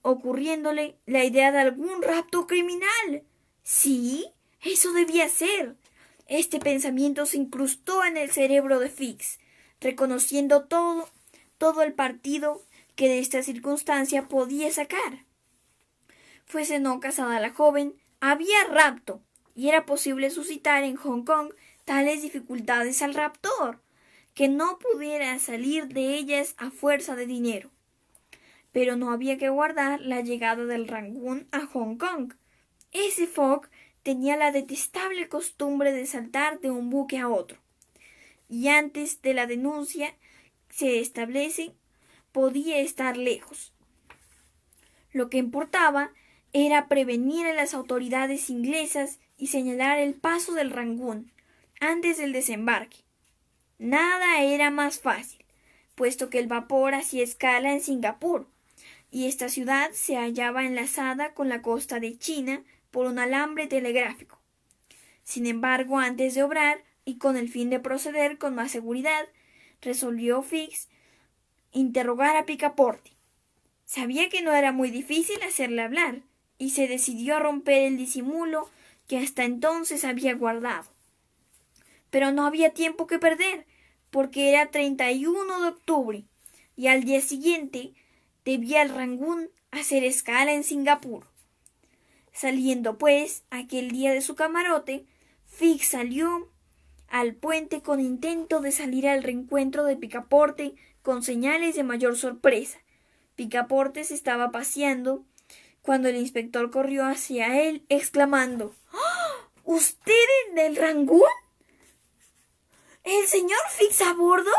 ocurriéndole la idea de algún rapto criminal. Sí, eso debía ser. Este pensamiento se incrustó en el cerebro de Fix, reconociendo todo el partido que de esta circunstancia podía sacar. Fuese no casada la joven, había rapto, y era posible suscitar en Hong Kong tales dificultades al raptor, que no pudiera salir de ellas a fuerza de dinero. Pero no había que guardar la llegada del Rangoon a Hong Kong. Ese Fogg tenía la detestable costumbre de saltar de un buque a otro, y antes de la denuncia se establece podía estar lejos. Lo que importaba era prevenir a las autoridades inglesas y señalar el paso del Rangoon antes del desembarque. Nada era más fácil, puesto que el vapor hacía escala en Singapur, y esta ciudad se hallaba enlazada con la costa de China por un alambre telegráfico. Sin embargo, antes de obrar, y con el fin de proceder con más seguridad, resolvió Fix interrogar a Picaporte. Sabía que no era muy difícil hacerle hablar, y se decidió a romper el disimulo que hasta entonces había guardado. Pero no había tiempo que perder, porque era 31 de octubre, y al día siguiente debía el Rangoon hacer escala en Singapur. Saliendo, pues, aquel día de su camarote, Fix salió al puente con intento de salir al reencuentro de Picaporte con señales de mayor sorpresa. Picaporte se estaba paseando cuando el inspector corrió hacia él, exclamando: «¡Oh! ¿Usted en el Rangoon? ¿El señor Fix a bordo?»,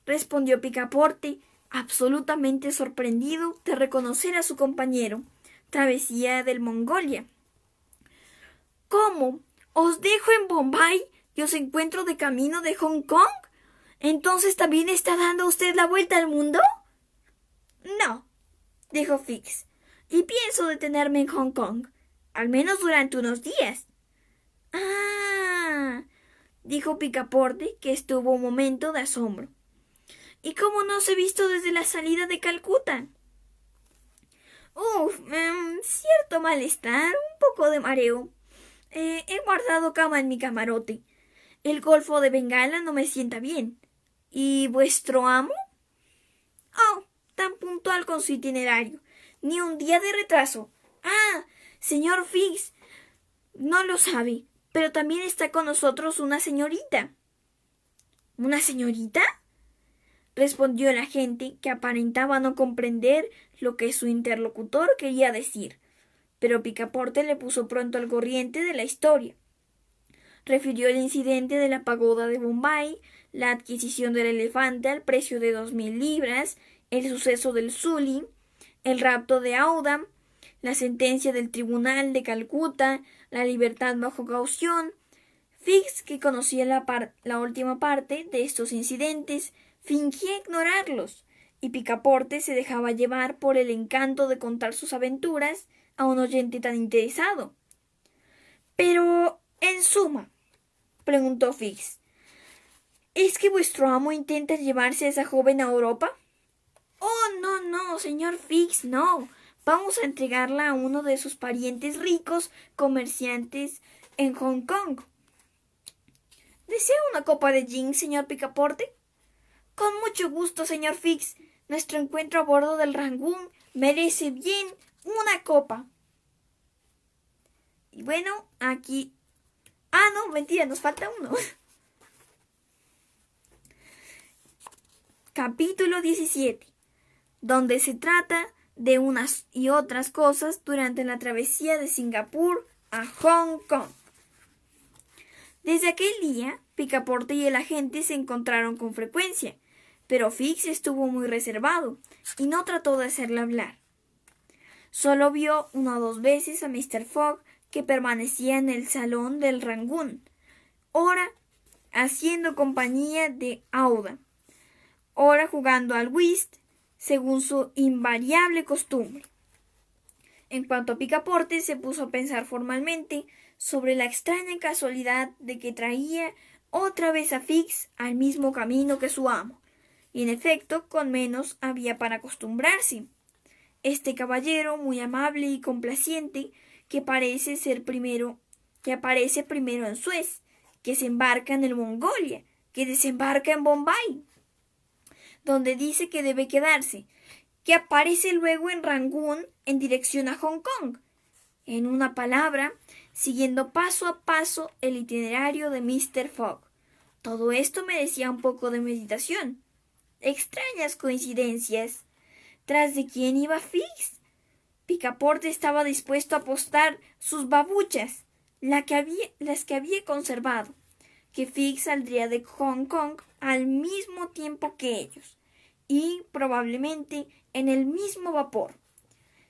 respondió Picaporte, absolutamente sorprendido de reconocer a su compañero. Travesía del Mongolia. «¿Cómo? ¿Os dejo en Bombay y os encuentro de camino de Hong Kong?», ¿Entonces también está dando usted la vuelta al mundo? No, dijo Fix, y pienso detenerme en Hong Kong, al menos durante unos días. Ah, dijo Picaporte, que estuvo un momento de asombro. ¿Y cómo no se ha visto desde la salida de Calcuta? Cierto malestar, un poco de mareo. He guardado cama en mi camarote. El Golfo de Bengala no me sienta bien. ¿Y vuestro amo? Oh, tan puntual con su itinerario. Ni un día de retraso. Ah, señor Fix, no lo sabe, pero también está con nosotros una señorita. ¿Una señorita? Respondió el agente, que aparentaba no comprender lo que su interlocutor quería decir. Pero Picaporte le puso pronto al corriente de la historia. Refirió el incidente de la pagoda de Bombay, la adquisición del elefante al precio de 2000 libras, el suceso del Sully, el rapto de Aouda, la sentencia del tribunal de Calcuta, la libertad bajo caución. Fix, que conocía la última parte de estos incidentes, fingía ignorarlos, y Picaporte se dejaba llevar por el encanto de contar sus aventuras a un oyente tan interesado. Pero, en suma, preguntó Fix, ¿es que vuestro amo intenta llevarse a esa joven a Europa? Oh, no, no, señor Fix, no. Vamos a entregarla a uno de sus parientes ricos comerciantes en Hong Kong. ¿Desea una copa de gin, señor Picaporte? Con mucho gusto, señor Fix. Nuestro encuentro a bordo del Rangoon merece bien una copa. Y bueno, aquí... Ah, no, mentira, nos falta uno. Capítulo 17, donde se trata de unas y otras cosas durante la travesía de Singapur a Hong Kong. Desde aquel día, Picaporte y el agente se encontraron con frecuencia, pero Fix estuvo muy reservado y no trató de hacerle hablar. Solo vio una o dos veces a Mr. Fogg, que permanecía en el salón del Rangoon, ora haciendo compañía de Aouda, ora jugando al whist, según su invariable costumbre. En cuanto a Picaporte, se puso a pensar formalmente sobre la extraña casualidad de que traía otra vez a Fix al mismo camino que su amo, y en efecto con menos había para acostumbrarse. Este caballero, muy amable y complaciente, que aparece primero en Suez, que se embarca en el Mongolia, que desembarca en Bombay, donde dice que debe quedarse, que aparece luego en Rangoon en dirección a Hong Kong. En una palabra, siguiendo paso a paso el itinerario de Mr. Fogg. Todo esto merecía un poco de meditación. Extrañas coincidencias. ¿Tras de quién iba Fix? Picaporte estaba dispuesto a apostar sus babuchas, las que había conservado, que Fix saldría de Hong Kong al mismo tiempo que ellos, y probablemente en el mismo vapor.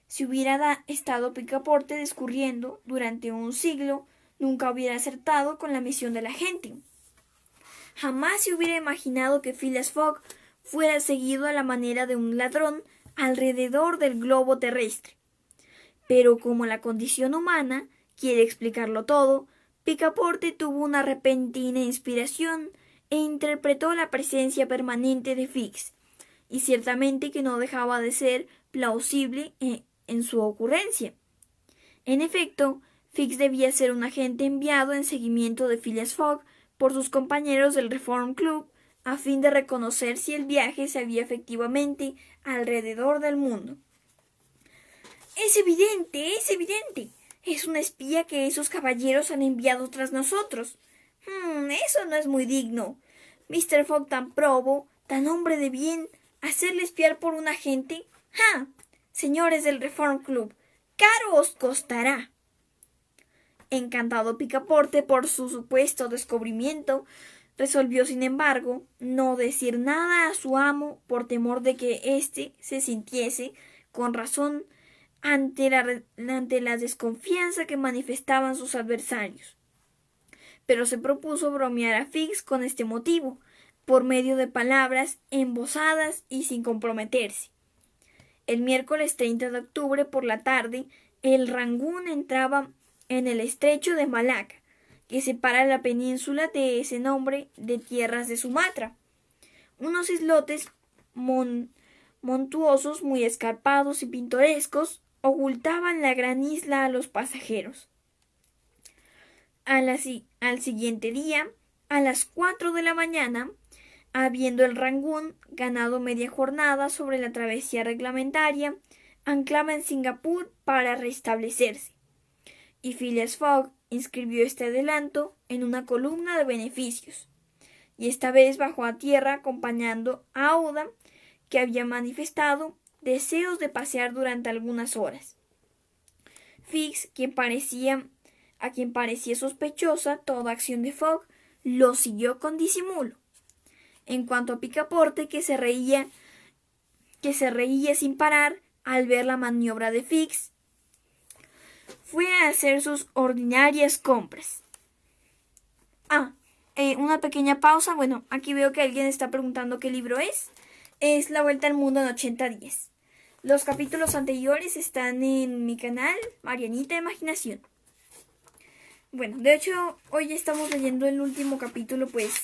Si hubiera estado Picaporte discurriendo durante un siglo, nunca hubiera acertado con la misión de la gente. Jamás se hubiera imaginado que Phileas Fogg fuera seguido a la manera de un ladrón alrededor del globo terrestre. Pero como la condición humana quiere explicarlo todo, Picaporte tuvo una repentina inspiración e interpretó la presencia permanente de Fix, y ciertamente que no dejaba de ser plausible en su ocurrencia. En efecto, Fix debía ser un agente enviado en seguimiento de Phileas Fogg por sus compañeros del Reform Club, a fin de reconocer si el viaje se había efectivamente alrededor del mundo. Es evidente, es evidente. Es una espía que esos caballeros han enviado tras nosotros. Eso no es muy digno. Mr. Fogg tan probo, tan hombre de bien, hacerle espiar por un agente. ¡Ja! Señores del Reform Club, caro os costará. Encantado Picaporte por su supuesto descubrimiento, resolvió, sin embargo, no decir nada a su amo por temor de que éste se sintiese, con razón, ante la desconfianza que manifestaban sus adversarios. Pero se propuso bromear a Fix con este motivo, por medio de palabras embozadas y sin comprometerse. El miércoles 30 de octubre por la tarde, el Rangoon entraba en el estrecho de Malaca, que separa la península de ese nombre de tierras de Sumatra. Unos islotes montuosos, muy escarpados y pintorescos, ocultaban la gran isla a los pasajeros. Al siguiente día, a las 4 de la mañana, habiendo el Rangoon ganado media jornada sobre la travesía reglamentaria, anclaba en Singapur para restablecerse, y Phileas Fogg inscribió este adelanto en una columna de beneficios, y esta vez bajó a tierra acompañando a Aouda, que había manifestado deseos de pasear durante algunas horas. Fix, a quien parecía sospechosa toda acción de Fogg, lo siguió con disimulo. En cuanto a Picaporte, que se reía sin parar al ver la maniobra de Fix, fue a hacer sus ordinarias compras. Una pequeña pausa. Bueno, aquí veo que alguien está preguntando qué libro es. Es La Vuelta al Mundo en 80 días. Los capítulos anteriores están en mi canal, Marianita Imaginación. Bueno, de hecho, hoy estamos leyendo el último capítulo, pues,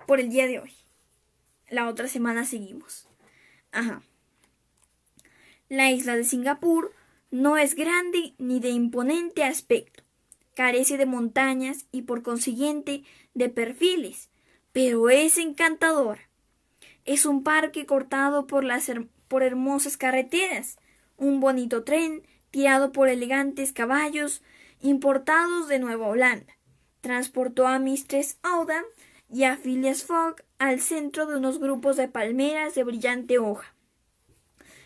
por el día de hoy. La otra semana seguimos. La isla de Singapur no es grande ni de imponente aspecto. Carece de montañas y por consiguiente de perfiles, pero es encantadora. Es un parque cortado por hermosas carreteras, un bonito tren tirado por elegantes caballos importados de Nueva Holanda. Transportó a Mistress Aouda y a Phileas Fogg al centro de unos grupos de palmeras de brillante hoja,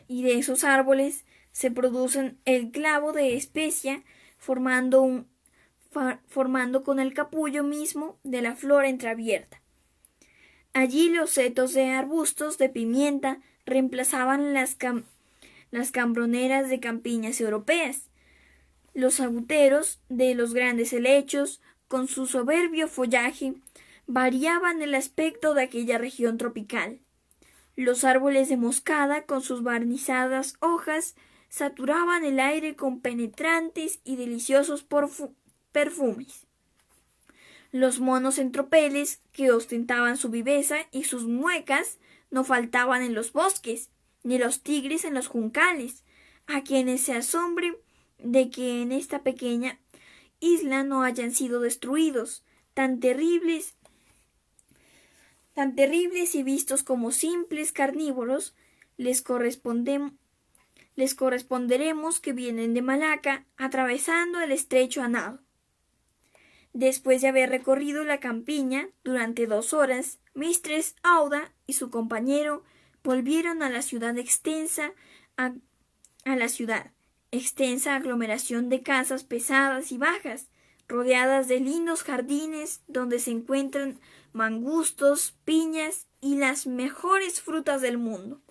y de esos árboles se producen el clavo de especia formando con el capullo mismo de la flor entreabierta. Allí los setos de arbustos de pimienta reemplazaban las cambroneras de campiñas europeas. Los aguteros de los grandes helechos, con su soberbio follaje, variaban el aspecto de aquella región tropical. Los árboles de moscada, con sus barnizadas hojas, saturaban el aire con penetrantes y deliciosos perfumes. Los monos en tropeles, que ostentaban su viveza y sus muecas, no faltaban en los bosques, ni los tigres en los juncales, a quienes se asombre de que en esta pequeña isla no hayan sido destruidos, tan terribles y vistos como simples carnívoros, les corresponderemos que vienen de Malaca, atravesando el estrecho a nado. Después de haber recorrido la campiña durante 2 horas, Mistress Aouda y su compañero volvieron a la extensa aglomeración de casas pesadas y bajas, rodeadas de lindos jardines donde se encuentran mangustos, piñas y las mejores frutas del mundo.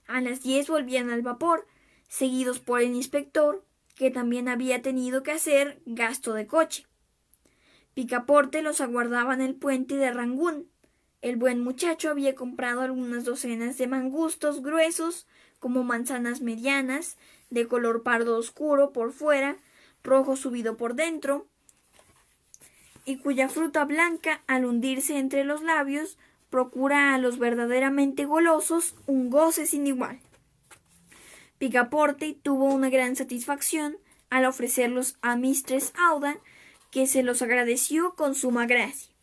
A las 10 volvían al vapor, seguidos por el inspector, que también había tenido que hacer gasto de coche. Picaporte los aguardaba en el puente de Rangoon. El buen muchacho había comprado algunas docenas de mangustos gruesos, como manzanas medianas, de color pardo oscuro por fuera, rojo subido por dentro, y cuya fruta blanca, al hundirse entre los labios, procura a los verdaderamente golosos un goce sin igual. Picaporte tuvo una gran satisfacción al ofrecerlos a Mistress Aouda, que se los agradeció con suma gracia.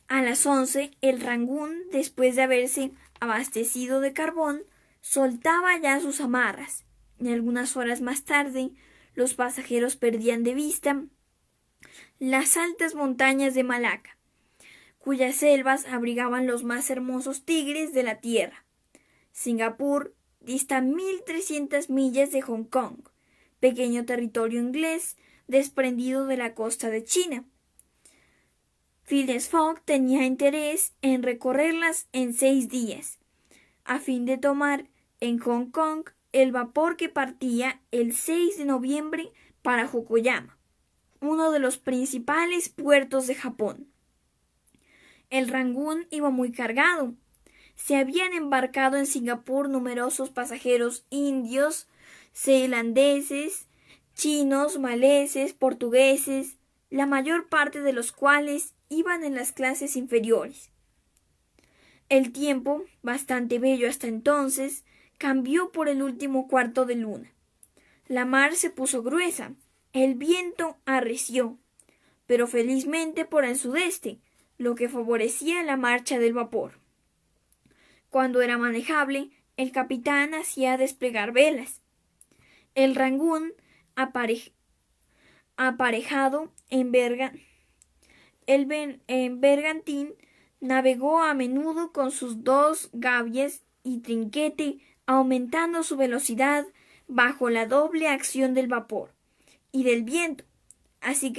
A las 11, el Rangoon, después de haberse abastecido de carbón, soltaba ya sus amarras, y algunas horas más tarde los pasajeros perdían de vista las altas montañas de Malaca, cuyas selvas abrigaban los más hermosos tigres de la tierra. Singapur dista 1.300 millas de Hong Kong, pequeño territorio inglés desprendido de la costa de China. Phileas Fogg tenía interés en recorrerlas en 6 días, a fin de tomar en Hong Kong el vapor que partía el 6 de noviembre para Yokoyama, uno de los principales puertos de Japón. El Rangoon iba muy cargado. Se habían embarcado en Singapur numerosos pasajeros indios, tailandeses, chinos, maleses, portugueses, la mayor parte de los cuales iban en las clases inferiores. El tiempo, bastante bello hasta entonces, cambió por el último cuarto de luna. La mar se puso gruesa, el viento arreció, pero felizmente por el sudeste, lo que favorecía la marcha del vapor. Cuando era manejable, el capitán hacía desplegar velas. El Rangoon, aparejado en bergantín, navegó a menudo con sus dos gavias y trinquete, aumentando su velocidad bajo la doble acción del vapor y del viento. Así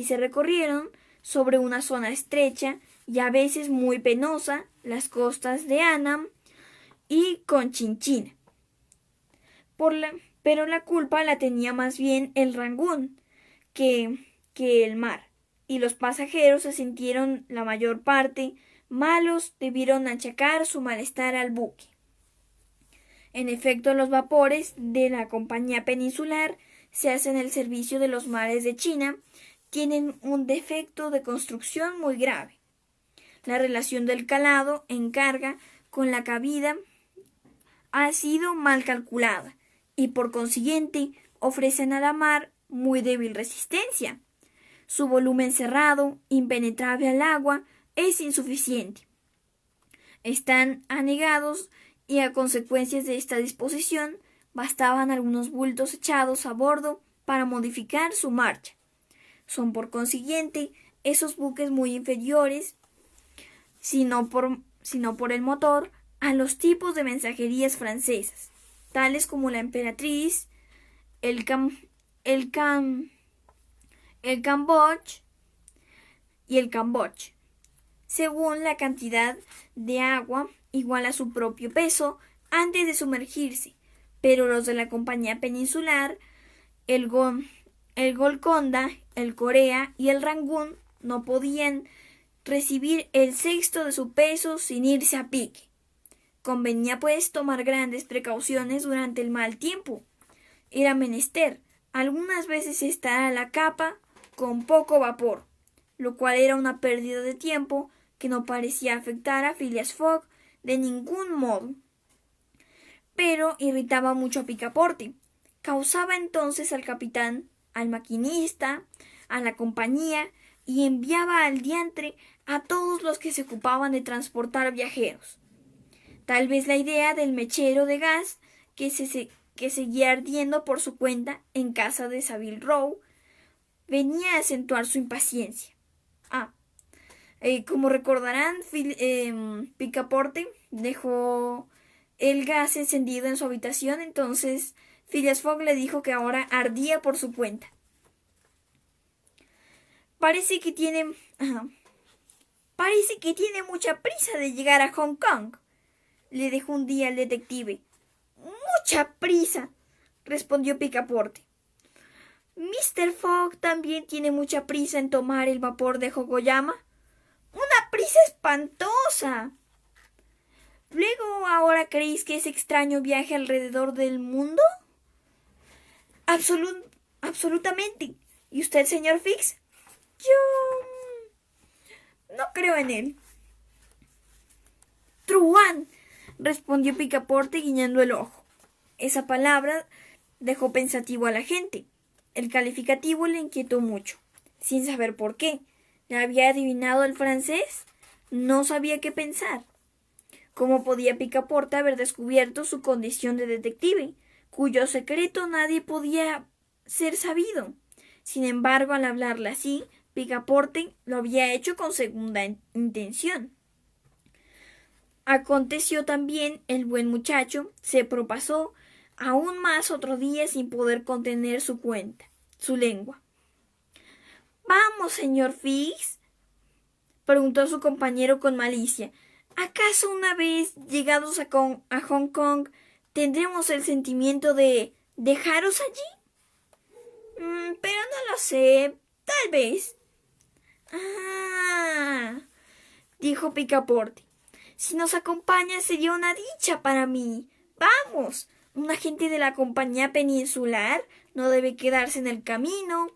se recorrieron sobre una zona estrecha y a veces muy penosa las costas de Annam y Conchinchina. Pero la culpa la tenía más bien el Rangoon que el mar, y los pasajeros se sintieron la mayor parte malos, debieron achacar su malestar al buque. En efecto, los vapores de la Compañía Peninsular se hacen el servicio de los mares de China, tienen un defecto de construcción muy grave. La relación del calado en carga con la cabida ha sido mal calculada y por consiguiente ofrecen a la mar muy débil resistencia. Su volumen cerrado, impenetrable al agua, es insuficiente. Están anegados y a consecuencias de esta disposición bastaban algunos bultos echados a bordo para modificar su marcha. Son por consiguiente esos buques muy inferiores, si no por el motor, a los tipos de mensajerías francesas, tales como la Emperatriz, el Cambodge y el Cambodge, según la cantidad de agua igual a su propio peso antes de sumergirse, pero los de la Compañía Peninsular, el Golconda, el Corea y el Rangoon no podían recibir el sexto de su peso sin irse a pique. Convenía pues tomar grandes precauciones durante el mal tiempo. Era menester algunas veces estar a la capa con poco vapor, lo cual era una pérdida de tiempo que no parecía afectar a Phileas Fogg de ningún modo. Pero irritaba mucho a Picaporte. Causaba entonces al capitán, al maquinista, a la compañía y enviaba al diantre a todos los que se ocupaban de transportar viajeros. Tal vez la idea del mechero de gas que seguía ardiendo por su cuenta en casa de Saville Row venía a acentuar su impaciencia. Como recordarán, Picaporte dejó el gas encendido en su habitación, entonces Phileas Fogg le dijo que ahora ardía por su cuenta. Parece que tiene mucha prisa de llegar a Hong Kong, le dijo un día el detective. Mucha prisa, respondió Picaporte. Mr. Fogg también tiene mucha prisa en tomar el vapor de Yokohama. Una prisa espantosa. Luego, ¿ahora creéis que ese extraño viaje alrededor del mundo? Absolutamente. ¿Y usted, señor Fix? Yo no creo en él. Truán, respondió Picaporte guiñando el ojo. Esa palabra dejó pensativo a la gente. El calificativo le inquietó mucho, sin saber por qué. ¿Le había adivinado el francés? No sabía qué pensar. ¿Cómo podía Picaporte haber descubierto su condición de detective, cuyo secreto nadie podía ser sabido? Sin embargo, al hablarle así, Picaporte lo había hecho con segunda intención. Aconteció también, el buen muchacho se propasó aún más otro día sin poder contener su lengua. Vamos, señor Fix, preguntó su compañero con malicia. ¿Acaso una vez llegados a Hong Kong tendremos el sentimiento de dejaros allí? Pero no lo sé, tal vez. dijo Picaporte. Si nos acompaña sería una dicha para mí. Vamos, un agente de la compañía peninsular no debe quedarse en el camino.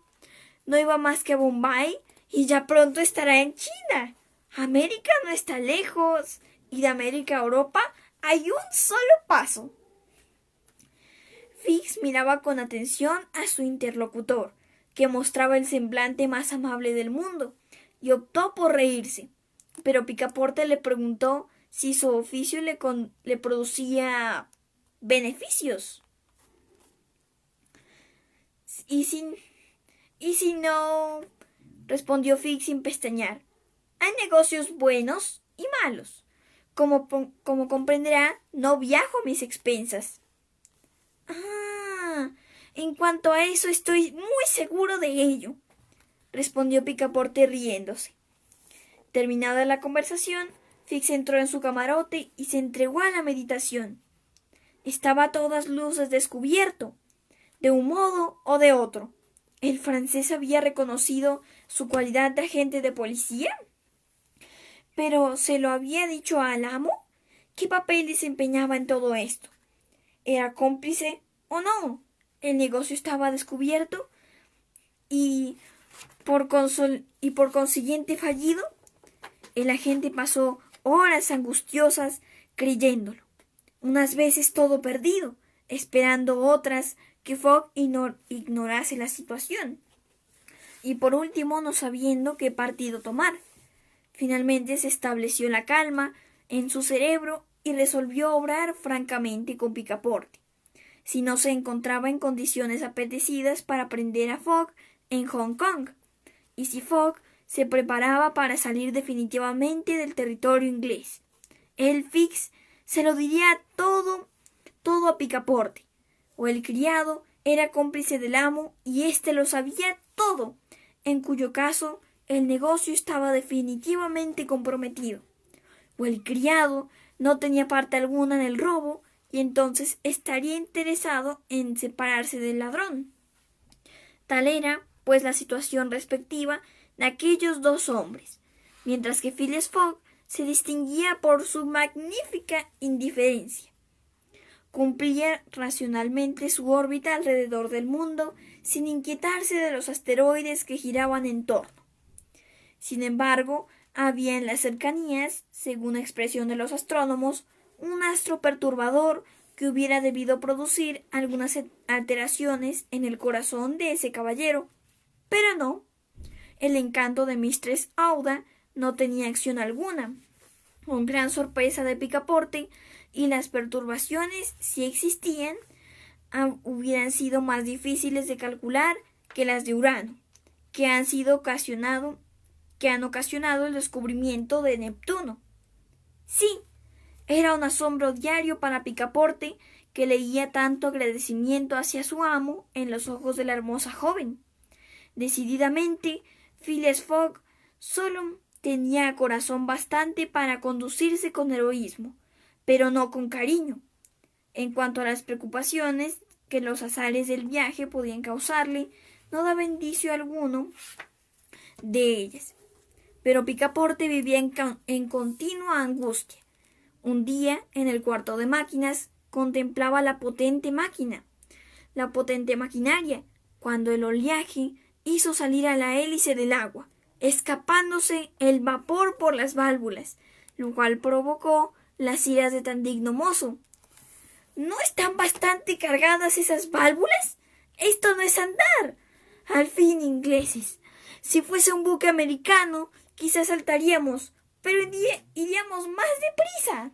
No iba más que a Bombay y ya pronto estará en China. América no está lejos y de América a Europa hay un solo paso. Fix miraba con atención a su interlocutor, que mostraba el semblante más amable del mundo, y optó por reírse. Pero Picaporte le preguntó si su oficio le producía beneficios. ¿Y si no? Respondió Fix sin pestañear. Hay negocios buenos y malos. Como comprenderá, no viajo a mis expensas. Ah, en cuanto a eso estoy muy seguro de ello, respondió Picaporte riéndose. Terminada la conversación, Fix entró en su camarote y se entregó a la meditación. Estaba a todas luces descubierto, de un modo o de otro. ¿El francés había reconocido su cualidad de agente de policía? ¿Pero se lo había dicho al amo? ¿Qué papel desempeñaba en todo esto? ¿Era cómplice o no? El negocio estaba descubierto y por consiguiente fallido. El agente pasó horas angustiosas creyéndolo, unas veces todo perdido, esperando otras que Fogg ignorase la situación, y por último no sabiendo qué partido tomar. Finalmente se estableció la calma en su cerebro y resolvió obrar francamente con Picaporte, si no se encontraba en condiciones apetecidas para prender a Fogg en Hong Kong, y si Fogg se preparaba para salir definitivamente del territorio inglés. El Fix se lo diría todo a Picaporte, o el criado era cómplice del amo y éste lo sabía todo, en cuyo caso el negocio estaba definitivamente comprometido, o el criado no tenía parte alguna en el robo y entonces estaría interesado en separarse del ladrón. Tal era, pues, la situación respectiva de aquellos dos hombres, mientras que Phileas Fogg se distinguía por su magnífica indiferencia. Cumplía racionalmente su órbita alrededor del mundo sin inquietarse de los asteroides que giraban en torno. Sin embargo, había en las cercanías, según expresión de los astrónomos, un astro perturbador que hubiera debido producir algunas alteraciones en el corazón de ese caballero. Pero no. El encanto de Mistress Aouda no tenía acción alguna. Con gran sorpresa de Picaporte, y las perturbaciones, si existían, hubieran sido más difíciles de calcular que las de Urano, que han ocasionado el descubrimiento de Neptuno. Sí, era un asombro diario para Picaporte, que leía tanto agradecimiento hacia su amo en los ojos de la hermosa joven. Decididamente, Phileas Fogg solo tenía corazón bastante para conducirse con heroísmo, pero no con cariño. En cuanto a las preocupaciones que los azares del viaje podían causarle, no daba indicio alguno de ellas. Pero Picaporte vivía en continua angustia. Un día, en el cuarto de máquinas, contemplaba la potente maquinaria, cuando el oleaje hizo salir a la hélice del agua, escapándose el vapor por las válvulas, lo cual provocó las iras de tan digno mozo. ¿No están bastante cargadas esas válvulas? Esto no es andar. Al fin, ingleses. Si fuese un buque americano, quizás saltaríamos, pero iríamos más deprisa.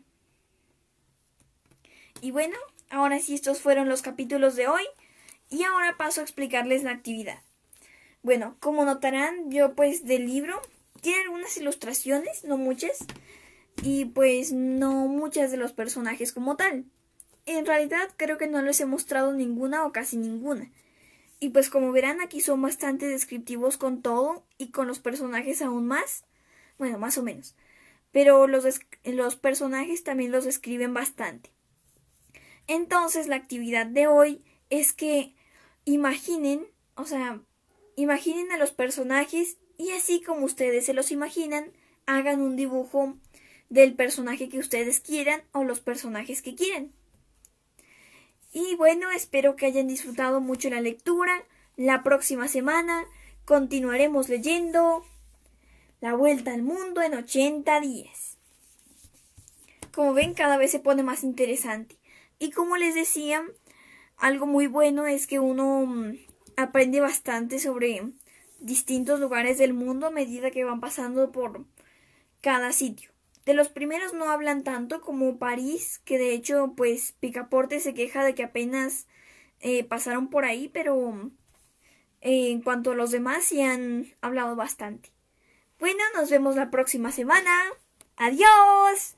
Y bueno, ahora sí, estos fueron los capítulos de hoy, y ahora paso a explicarles la actividad. Bueno, como notarán, yo pues del libro tiene algunas ilustraciones, no muchas, y pues no muchas de los personajes como tal. En realidad creo que no les he mostrado ninguna o casi ninguna. Y pues como verán, aquí son bastante descriptivos con todo y con los personajes aún más. Bueno, más o menos. Pero los personajes también los describen bastante. Entonces la actividad de hoy es que imaginen a los personajes y así como ustedes se los imaginan, hagan un dibujo del personaje que ustedes quieran o los personajes que quieran. Y bueno, espero que hayan disfrutado mucho la lectura. La próxima semana continuaremos leyendo La Vuelta al Mundo en 80 días. Como ven, cada vez se pone más interesante. Y como les decía, algo muy bueno es que uno aprende bastante sobre distintos lugares del mundo a medida que van pasando por cada sitio. De los primeros no hablan tanto como París, que de hecho pues Picaporte se queja de que apenas pasaron por ahí, pero en cuanto a los demás sí han hablado bastante. Bueno, nos vemos la próxima semana. ¡Adiós!